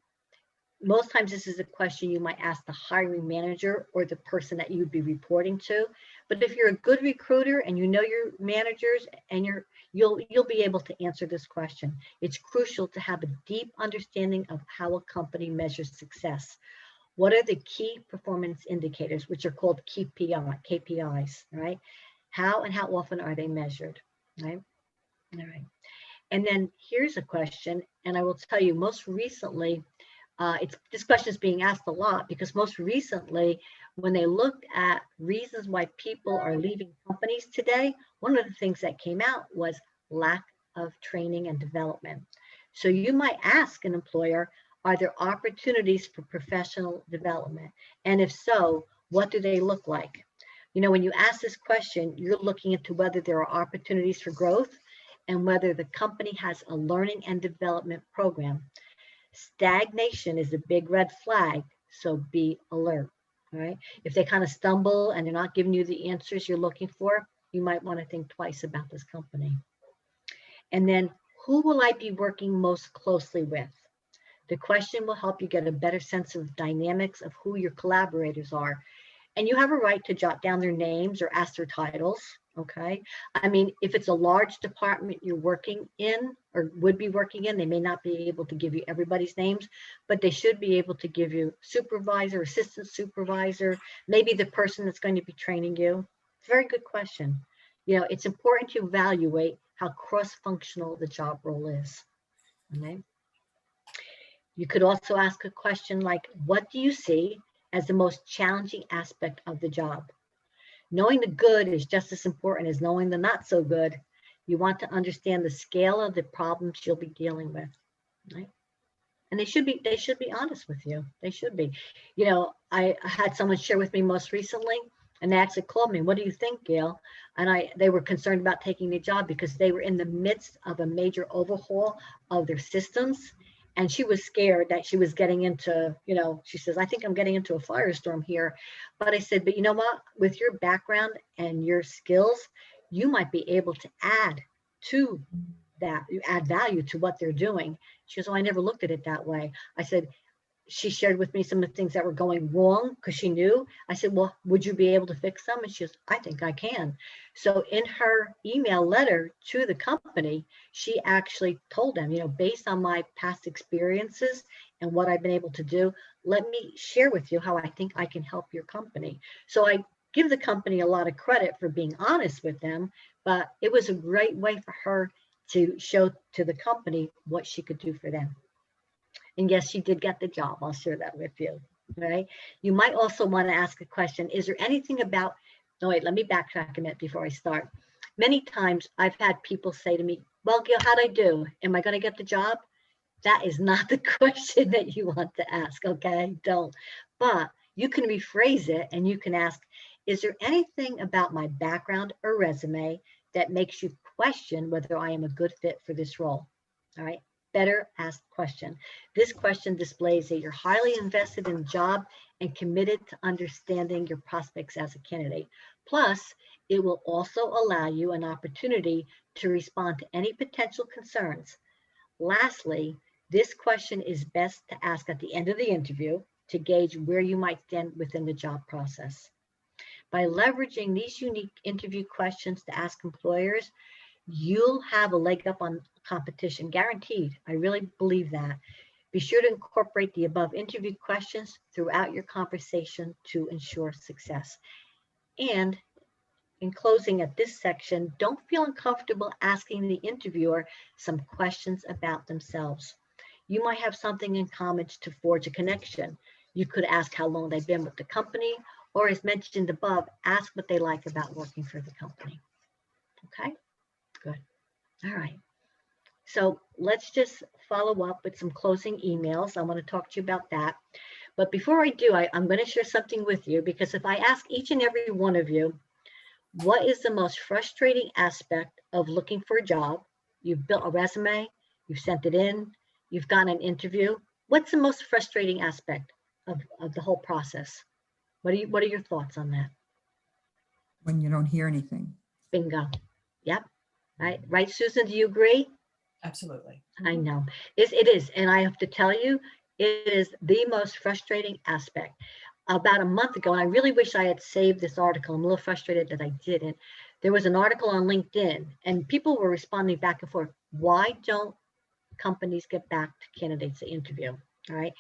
most times this is a question you might ask the hiring manager or the person that you'd be reporting to. But if you're a good recruiter and you know your managers and you'll be able to answer this question. It's crucial to have a deep understanding of how a company measures success. What are the key performance indicators, which are called KPIs, right? How and how often are they measured, right? All right. And then here's a question, and I will tell you most recently, this question is being asked a lot because most recently, when they looked at reasons why people are leaving companies today, one of the things that came out was lack of training and development. So you might ask an employer, are there opportunities for professional development? And if so, what do they look like? You know, when you ask this question, you're looking into whether there are opportunities for growth and whether the company has a learning and development program. Stagnation is a big red flag, so be alert, all right? If they kind of stumble and they're not giving you the answers you're looking for, you might want to think twice about this company. And then, who will I be working most closely with? The question will help you get a better sense of dynamics of who your collaborators are. And you have a right to jot down their names or ask their titles, okay? I mean, if it's a large department you're working in or would be working in, they may not be able to give you everybody's names, but they should be able to give you supervisor, assistant supervisor, maybe the person that's going to be training you. It's a very good question. You know, it's important to evaluate how cross-functional the job role is, okay? You could also ask a question like, what do you see as the most challenging aspect of the job? Knowing the good is just as important as knowing the not so good. You want to understand the scale of the problems you'll be dealing with, right? And they should be honest with you. They should be. You know, I had someone share with me most recently, and they actually called me, what do you think, Gail? And they were concerned about taking the job because they were in the midst of a major overhaul of their systems. And she was scared that she was getting into, you know, she says, I think I'm getting into a firestorm here. But I said, but you know what, with your background and your skills, you might be able to add to that, you add value to what they're doing. She goes, oh, I never looked at it that way. I said, she shared with me some of the things that were going wrong because she knew. I said, well, would you be able to fix them? And she goes, I think I can. So in her email letter to the company, she actually told them, you know, based on my past experiences and what I've been able to do, let me share with you how I think I can help your company. So I give the company a lot of credit for being honest with them, but it was a great way for her to show to the company what she could do for them. And yes, she did get the job. I'll share that with you, right? You might also want to ask a question. Is there anything about, no, wait, let me backtrack a minute before I start. Many times I've had people say to me, well, Gail, how'd I do? Am I going to get the job? That is not the question that you want to ask, okay? Don't. But you can rephrase it and you can ask, is there anything about my background or resume that makes you question whether I am a good fit for this role? All right. Better asked question. This question displays that you're highly invested in the job and committed to understanding your prospects as a candidate. Plus, it will also allow you an opportunity to respond to any potential concerns. Lastly, this question is best to ask at the end of the interview to gauge where you might stand within the job process. By leveraging these unique interview questions to ask employers, you'll have a leg up on competition, guaranteed. I really believe that. Be sure to incorporate the above interview questions throughout your conversation to ensure success. And in closing at this section, don't feel uncomfortable asking the interviewer some questions about themselves. You might have something in common to forge a connection. You could ask how long they've been with the company, or as mentioned above, ask what they like about working for the company. Okay, good. All right. So let's just follow up with some closing emails. I want to talk to you about that. But before I do, I'm going to share something with you, because if I ask each and every one of you, what is the most frustrating aspect of looking for a job? You've built a resume, you've sent it in, you've gotten an interview. What's the most frustrating aspect of the whole process? What are your thoughts on that? When you don't hear anything. Bingo. Yep. Right, Susan, do you agree? Absolutely. I know. It is. And I have to tell you, it is the most frustrating aspect. About a month ago, and I really wish I had saved this article. I'm a little frustrated that I didn't. There was an article on LinkedIn and people were responding back and forth. Why don't companies get back to candidates they interview? All right.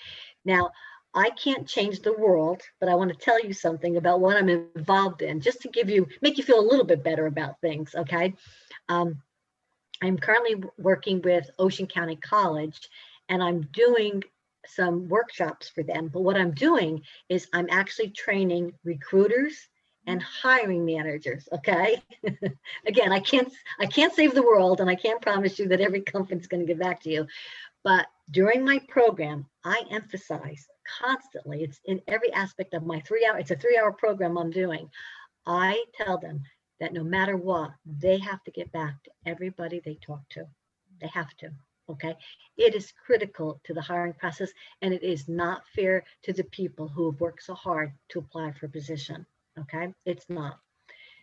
Now, I can't change the world, but I want to tell you something about what I'm involved in, just to make you feel a little bit better about things. Okay. I'm currently working with Ocean County College, and I'm doing some workshops for them. But what I'm doing is I'm actually training recruiters and hiring managers. Okay. Again, I can't save the world, and I can't promise you that every company's going to get back to you. But during my program, I emphasize constantly, it's in every aspect of my 3 hour, it's a 3 hour program I'm doing. I tell them that no matter what, they have to get back to everybody they talk to. They have to, okay? It is critical to the hiring process, and it is not fair to the people who have worked so hard to apply for a position, okay? It's not.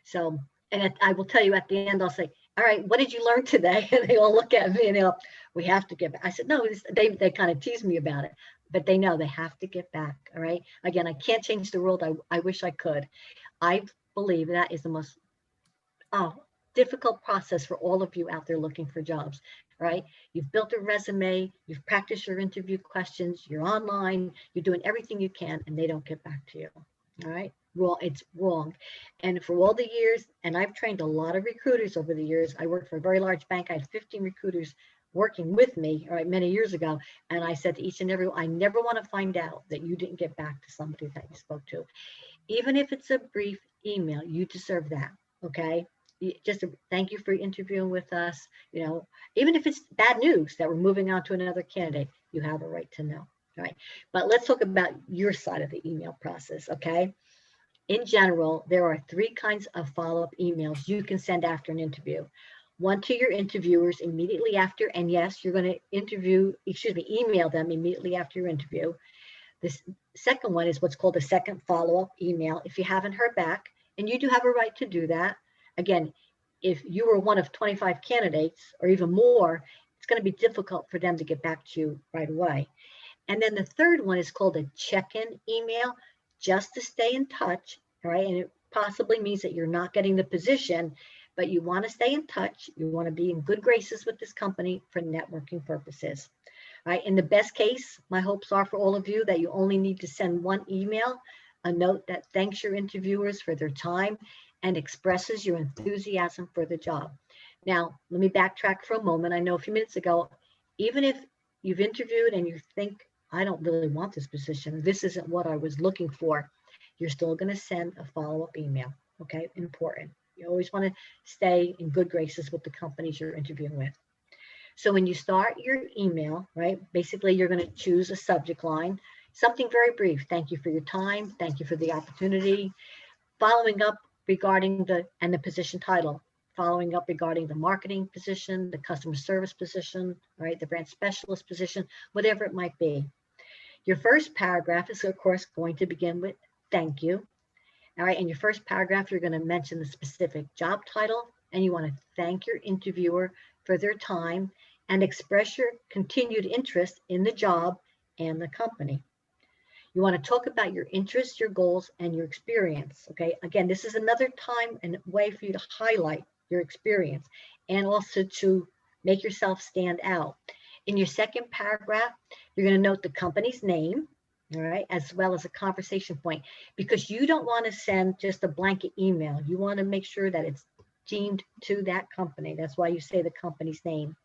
So, and I will tell you at the end, I'll say, all right, what did you learn today? And they all look at me and they'll, we have to get back. I said, no, they kind of tease me about it, but they know they have to get back, all right? Again, I can't change the world. I wish I could. I believe that is the most difficult process for all of you out there looking for jobs, right? You've built a resume, you've practiced your interview questions, you're online, you're doing everything you can, and they don't get back to you, all right? Well, it's wrong. And for all the years, and I've trained a lot of recruiters over the years. I worked for a very large bank. I had 15 recruiters working with me, all right, many years ago. And I said to each and every one, I never want to find out that you didn't get back to somebody that you spoke to. Even if it's a brief email, you deserve that, okay? Just thank you for interviewing with us. You know, even if it's bad news that we're moving on to another candidate, you have a right to know, all right? But let's talk about your side of the email process, okay? In general, there are 3 kinds of follow-up emails you can send after an interview. One to your interviewers immediately after, and yes, you're going to email them immediately after your interview. This second one is what's called a second follow-up email if you haven't heard back, and you do have a right to do that. Again, if you were one of 25 candidates or even more, it's going to be difficult for them to get back to you right away. And then the third one is called a check-in email, just to stay in touch, right? And it possibly means that you're not getting the position, but you want to stay in touch. You want to be in good graces with this company for networking purposes, right? In the best case, my hopes are for all of you that you only need to send one email, a note that thanks your interviewers for their time and expresses your enthusiasm for the job. Now, let me backtrack for a moment. I know a few minutes ago, even if you've interviewed and you think, I don't really want this position, this isn't what I was looking for, you're still going to send a follow-up email, okay? Important. You always want to stay in good graces with the companies you're interviewing with. So when you start your email, right, basically you're going to choose a subject line, something very brief. Thank you for your time. Thank you for the opportunity. Following up regarding the position title, following up regarding the marketing position, the customer service position, right, the branch specialist position, whatever it might be. Your first paragraph is, of course, going to begin with thank you. All right, in your first paragraph, you're going to mention the specific job title, and you want to thank your interviewer for their time and express your continued interest in the job and the company. You want to talk about your interests, your goals, and your experience. Okay, again, this is another time and way for you to highlight your experience and also to make yourself stand out. In your second paragraph, you're going to note the company's name, all right, as well as a conversation point, because you don't want to send just a blanket email. You want to make sure that it's deemed to that company. That's why you say the company's name.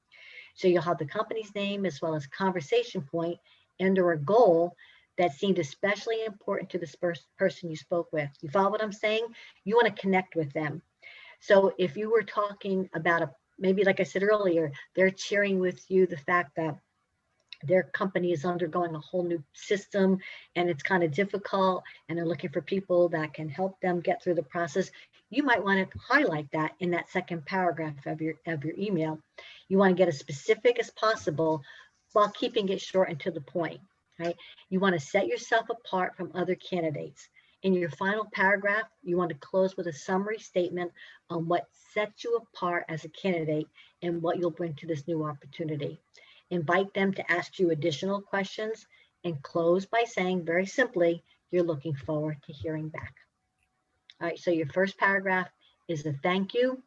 So you'll have the company's name as well as conversation point and/or a goal that seemed especially important to this person you spoke with. You follow what I'm saying? You want to connect with them. So if you were talking about maybe like I said earlier, they're sharing with you the fact that their company is undergoing a whole new system and it's kind of difficult and they're looking for people that can help them get through the process, you might want to highlight that in that second paragraph of your email. You want to get as specific as possible while keeping it short and to the point, right? You want to set yourself apart from other candidates. In your final paragraph, you want to close with a summary statement on what sets you apart as a candidate and what you'll bring to this new opportunity. Invite them to ask you additional questions and close by saying very simply, you're looking forward to hearing back. All right, so your first paragraph is a thank you.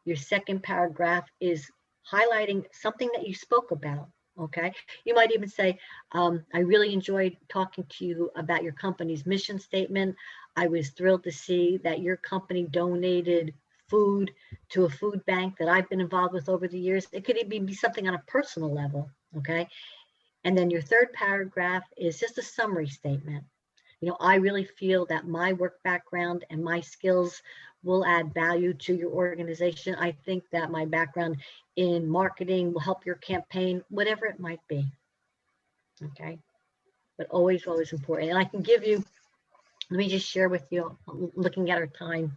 Your second paragraph is highlighting something that you spoke about, okay? You might even say, I really enjoyed talking to you about your company's mission statement. I was thrilled to see that your company donated food to a food bank that I've been involved with over the years. It could even be something on a personal level, okay? And then your third paragraph is just a summary statement. You know, I really feel that my work background and my skills will add value to your organization. I think that my background in marketing will help your campaign, whatever it might be, okay? But always, always important. And I can give you, let me just share with you, looking at our time,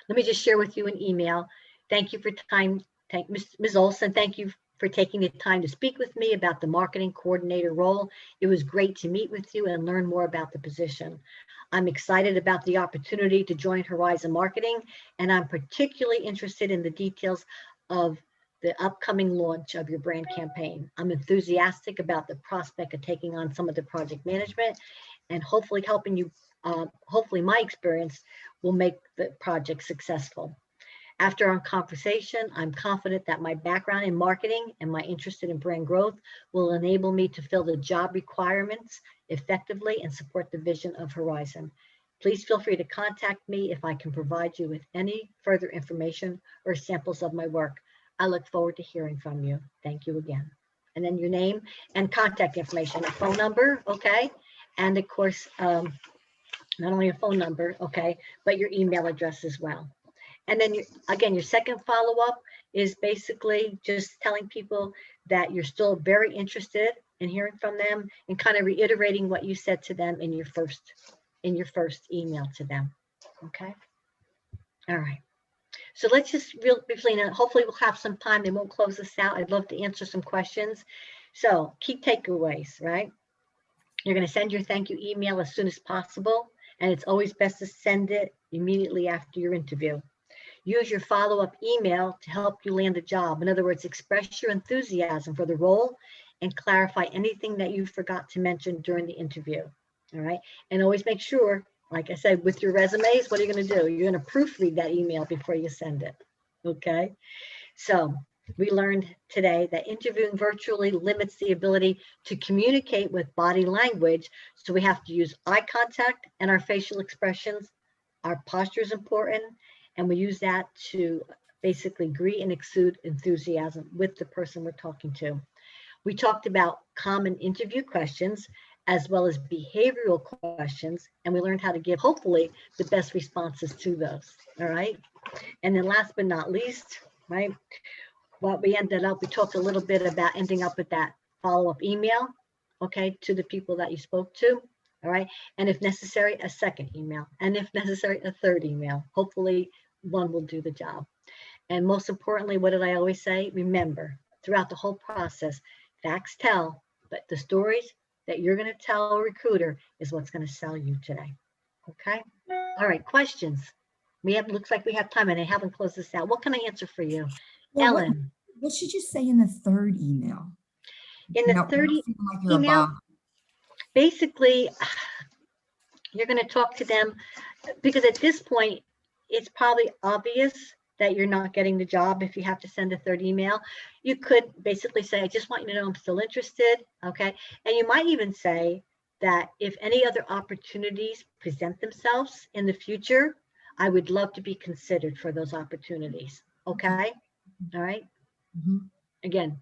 let me just share with you an email. Thank you for time. Thank Ms. Olson. Thank you for taking the time to speak with me about the marketing coordinator role. It was great to meet with you and learn more about the position. I'm excited about the opportunity to join Horizon Marketing, and I'm particularly interested in the details of the upcoming launch of your brand campaign. I'm enthusiastic about the prospect of taking on some of the project management and hopefully helping you. Hopefully my experience will make the project successful. After our conversation, I'm confident that my background in marketing and my interest in brand growth will enable me to fill the job requirements effectively and support the vision of Horizon. Please feel free to contact me if I can provide you with any further information or samples of my work. I look forward to hearing from you. Thank you again. And then your name and contact information, a phone number, okay? And of course, not only a phone number, okay, but your email address as well. And then again, your second follow-up is basically just telling people that you're still very interested in hearing from them and kind of reiterating what you said to them in your first email to them. Okay. All right. So let's just real briefly, now hopefully we'll have some time. They won't close this out. I'd love to answer some questions. So key takeaways, right? You're going to send your thank you email as soon as possible. And it's always best to send it immediately after your interview. Use your follow-up email to help you land a job. In other words, express your enthusiasm for the role and clarify anything that you forgot to mention during the interview. All right. And always make sure, like I said, with your resumes, what are you going to do? You're going to proofread that email before you send it. Okay. So we learned today that interviewing virtually limits the ability to communicate with body language. So we have to use eye contact and our facial expressions. Our posture is important, and we use that to basically greet and exude enthusiasm with the person we're talking to. We talked about common interview questions as well as behavioral questions, and we learned how to give, hopefully, the best responses to those. All right. And then last but not least, right, what we ended up, we talked a little bit about ending up with that follow-up email, okay, to the people that you spoke to, all right? And if necessary, a second email, and if necessary, a third email. Hopefully one will do the job. And most importantly, what did I always say? Remember, throughout the whole process, facts tell, but the stories that you're gonna tell a recruiter is what's gonna sell you today, okay? All right, questions. Looks like we have time and I haven't closed this out. What can I answer for you? Well, Ellen. what should you say in the third email? In the third Like you're a email, bomb. basically, you're going to talk to them because at this point, it's probably obvious that you're not getting the job if you have to send a third email. You could basically say, I just want you to know I'm still interested, okay? And you might even say that if any other opportunities present themselves in the future, I would love to be considered for those opportunities, okay? All right. Mhm. Again,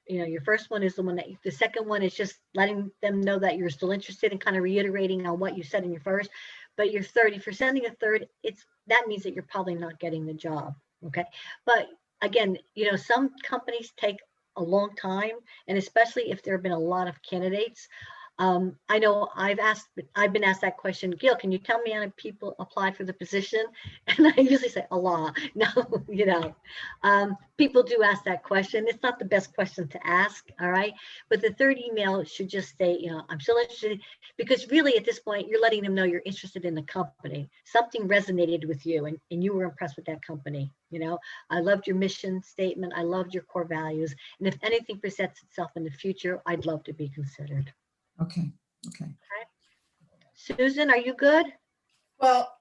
you know, your first one is the one that, the second one is just letting them know that you're still interested and kind of reiterating on what you said in your first. But your third, if you're sending a third, that means that you're probably not getting the job. Okay. But again, you know, some companies take a long time, and especially if there have been a lot of candidates. I know I've been asked that question, Gail, can you tell me how many people applied for the position? And I usually say a lot. No, people do ask that question. It's not the best question to ask, all right? But the third email should just state, I'm still interested, because really at this point, you're letting them know you're interested in the company. Something resonated with you and you were impressed with that company. I loved your mission statement. I loved your core values. And if anything presents itself in the future, I'd love to be considered. Okay. Susan, are you good? Well,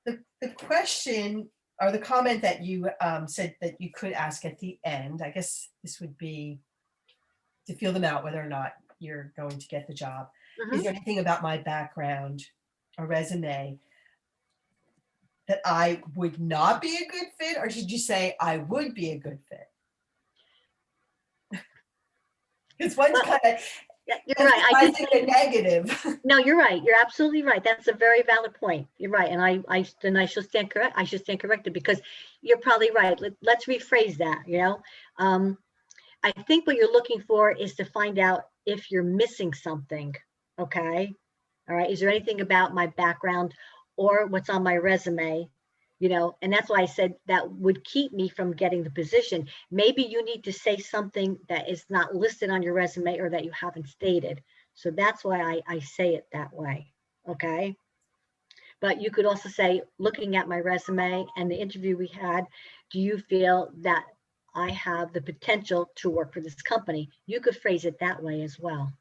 the question or the comment that you said that you could ask at the end, I guess this would be to feel them out whether or not you're going to get the job. Is there anything about my background or resume that I would not be a good fit, or should you say I would be a good fit? Because one's kind of, You're right. I think a negative. No, you're right. You're absolutely right. That's a very valid point. You're right. And I should stand correct. I should stand corrected because you're probably right. Let's rephrase that. I think what you're looking for is to find out if you're missing something. Okay. All right. Is there anything about my background or what's on my resume? And that's why I said that would keep me from getting the position. Maybe you need to say something that is not listed on your resume or that you haven't stated. So that's why I say it that way. Okay. But you could also say, looking at my resume and the interview we had, do you feel that I have the potential to work for this company? You could phrase it that way as well.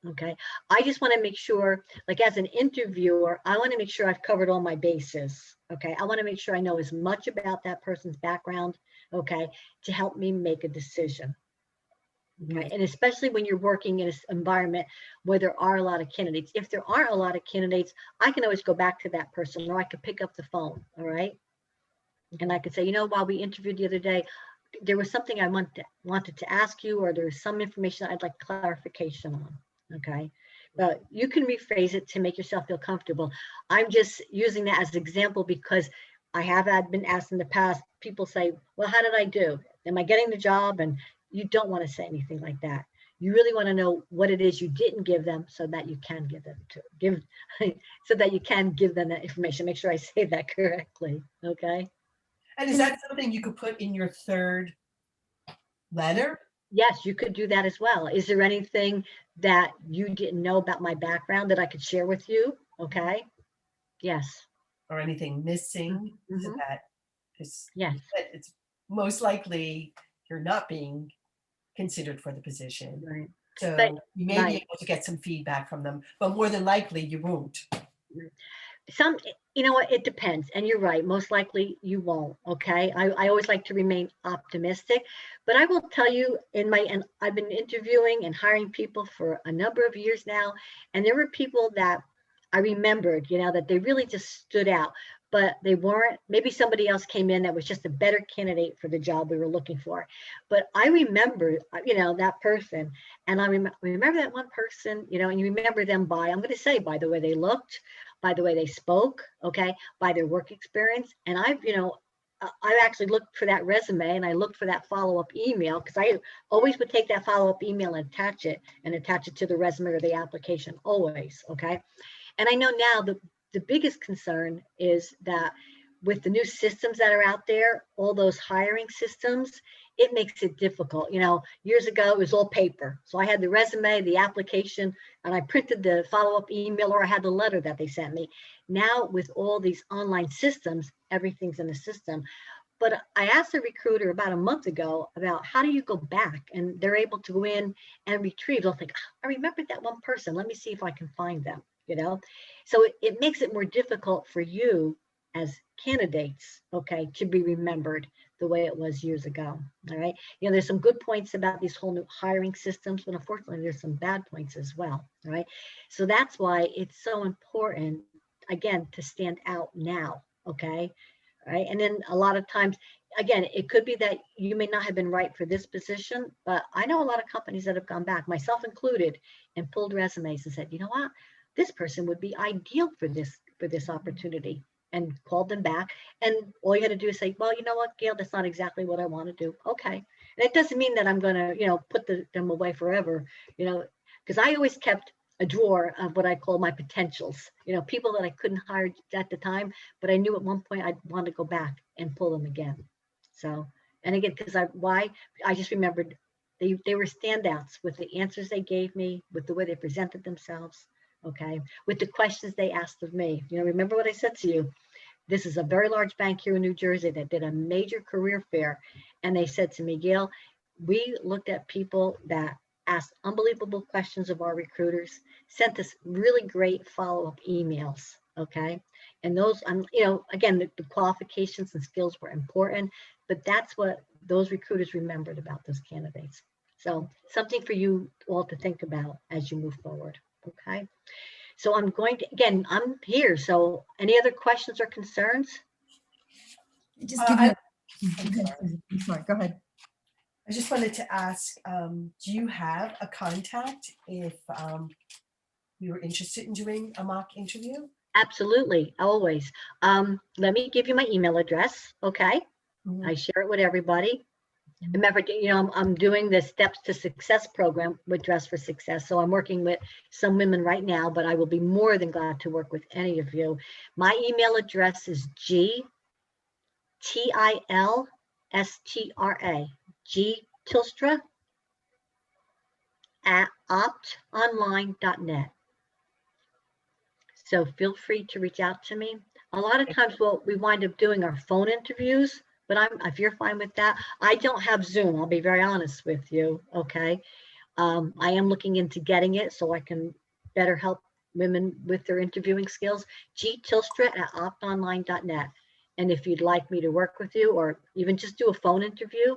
Okay. I just want to make sure, like as an interviewer, I want to make sure I've covered all my bases. Okay. I want to make sure I know as much about that person's background, okay, to help me make a decision. Right. And especially when you're working in an environment where there are a lot of candidates. If there aren't a lot of candidates, I can always go back to that person, or I could pick up the phone. All right. And I could say, while we interviewed the other day, there was something I wanted to ask you, or there's some information I'd like clarification on. Okay. But you can rephrase it to make yourself feel comfortable. I'm just using that as an example because I have been asked in the past, people say, well, how did I do? Am I getting the job? And you don't want to say anything like that. You really want to know what it is you didn't give them so that you can so that you can give them that information. Make sure I say that correctly. Okay. And is that something you could put in your third letter? Yes, you could do that as well. Is there anything that you didn't know about my background that I could share with you? Okay. Yes. Or anything missing? Mm-hmm. So that is, yes, it's most likely you're not being considered for the position. right. So But, you may be able to get some feedback from them, but more than likely you won't. It depends. And you're right. Most likely you won't. Okay. I always like to remain optimistic, but I will tell you and I've been interviewing and hiring people for a number of years now. And there were people that I remembered, that they really just stood out, but they weren't, maybe somebody else came in that was just a better candidate for the job we were looking for. But I remember, that person, and I remember that one person, and you remember them I'm going to say, by the way they looked, by the way they spoke, okay, by their work experience. And I actually looked for that resume and I looked for that follow-up email because I always would take that follow-up email and attach it to the resume or the application, always, okay? And I know now the biggest concern is that with the new systems that are out there, all those hiring systems, it makes it difficult. Years ago, it was all paper. So I had the resume, the application, and I printed the follow-up email, or I had the letter that they sent me. Now, with all these online systems, everything's in the system. But I asked a recruiter about a month ago about how do you go back? And they're able to go in and retrieve. They'll think, I remembered that one person. Let me see if I can find them, So it makes it more difficult for you as candidates, okay, to be remembered the way it was years ago. All right. There's some good points about these whole new hiring systems, but unfortunately there's some bad points as well. All right. So that's why it's so important, again, to stand out now. Okay. All right. And then a lot of times, again, it could be that you may not have been right for this position, but I know a lot of companies that have gone back, myself included, and pulled resumes and said, you know what, this person would be ideal for this opportunity, and called them back. And all you had to do is say, well, you know what, Gail, that's not exactly what I want to do. Okay. And it doesn't mean that I'm gonna, put them away forever, because I always kept a drawer of what I call my potentials, people that I couldn't hire at the time, but I knew at one point I'd want to go back and pull them again. So, and again, because I just remembered they were standouts with the answers they gave me, with the way they presented themselves, okay, with the questions they asked of me. Remember what I said to you? This is a very large bank here in New Jersey that did a major career fair. And they said to me, Gail, we looked at people that asked unbelievable questions of our recruiters, sent us really great follow-up emails, okay? And those, again, the qualifications and skills were important, but that's what those recruiters remembered about those candidates. So something for you all to think about as you move forward, okay? So I'm here. So any other questions or concerns? Just give me, I'm sorry. I'm sorry, go ahead. I just wanted to ask, do you have a contact if you were interested in doing a mock interview? Absolutely, always. Let me give you my email address, okay? Mhm. I share it with everybody. Remember, I'm doing the Steps to Success program with Dress for Success. So I'm working with some women right now, but I will be more than glad to work with any of you. My email address is Tilstra at optonline.net. So feel free to reach out to me. A lot of times we wind up doing our phone interviews, but if you're fine with that, I don't have Zoom. I'll be very honest with you. Okay. I am looking into getting it so I can better help women with their interviewing skills. Tilstra at optonline.net. And if you'd like me to work with you or even just do a phone interview,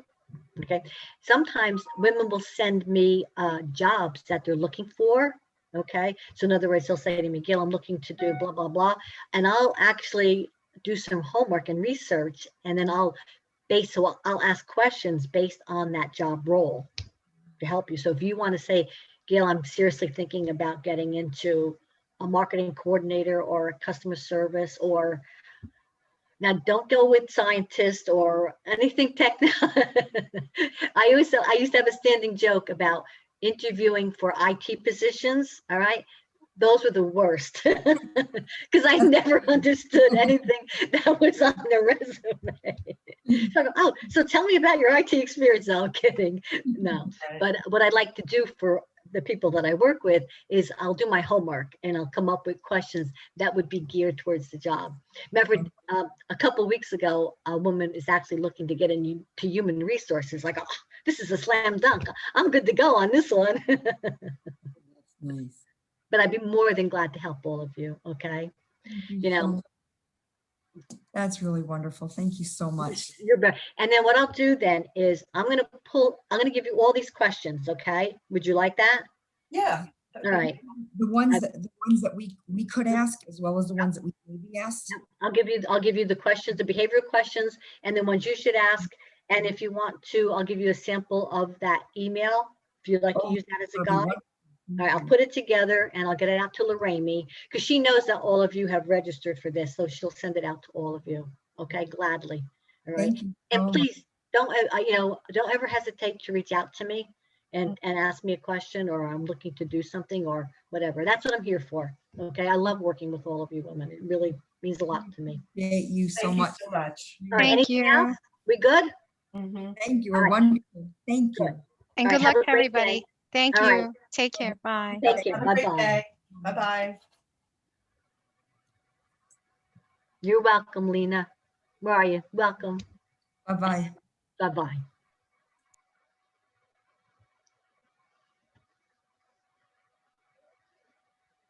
okay. Sometimes women will send me jobs that they're looking for. Okay. So in other words, they'll say to me, Gail, I'm looking to do blah, blah, blah. And I'll actually do some homework and research. And then I'll ask questions based on that job role to help you. So if you want to say, Gail, I'm seriously thinking about getting into a marketing coordinator or a customer service, or now don't go with scientist or anything technical. I used to have a standing joke about interviewing for IT positions. All right. Those were the worst because I never understood anything that was on the resume. So, so tell me about your IT experience. No, I'm kidding. No, but what I like to do for the people that I work with is I'll do my homework and I'll come up with questions that would be geared towards the job. Remember, a couple of weeks ago, a woman is actually looking to get into human resources. Like, oh, this is a slam dunk. I'm good to go on this one. Nice. But I'd be more than glad to help all of you. Okay. That's really wonderful. Thank you so much. And then what I'll do then is I'm going to give you all these questions. Okay. Would you like that? Yeah. All right. The ones that we could ask, as well as the ones that we may be asked. I'll give you the questions, the behavioral questions, and the ones you should ask. And if you want to, I'll give you a sample of that email if you'd like to use that as a guide. All right, I'll put it together and I'll get it out to Lorraine because she knows that all of you have registered for this, so she'll send it out to all of you. Okay, gladly. All right. Thank you. And please don't ever hesitate to reach out to me and ask me a question, or I'm looking to do something or whatever. That's what I'm here for. Okay, I love working with all of you women. It really means a lot to me. Thank you so Thank you much. so much. All right, Thank anything you. else? We good? Thank you. All right. Wonderful. Thank you. Good. And All good right, have luck a to great everybody. day. Thank All you. right. Take care. Bye. Take care. Have a great Bye-bye. day. Bye-bye. You're welcome, Lena. Where are you? Welcome. Bye-bye. Bye-bye.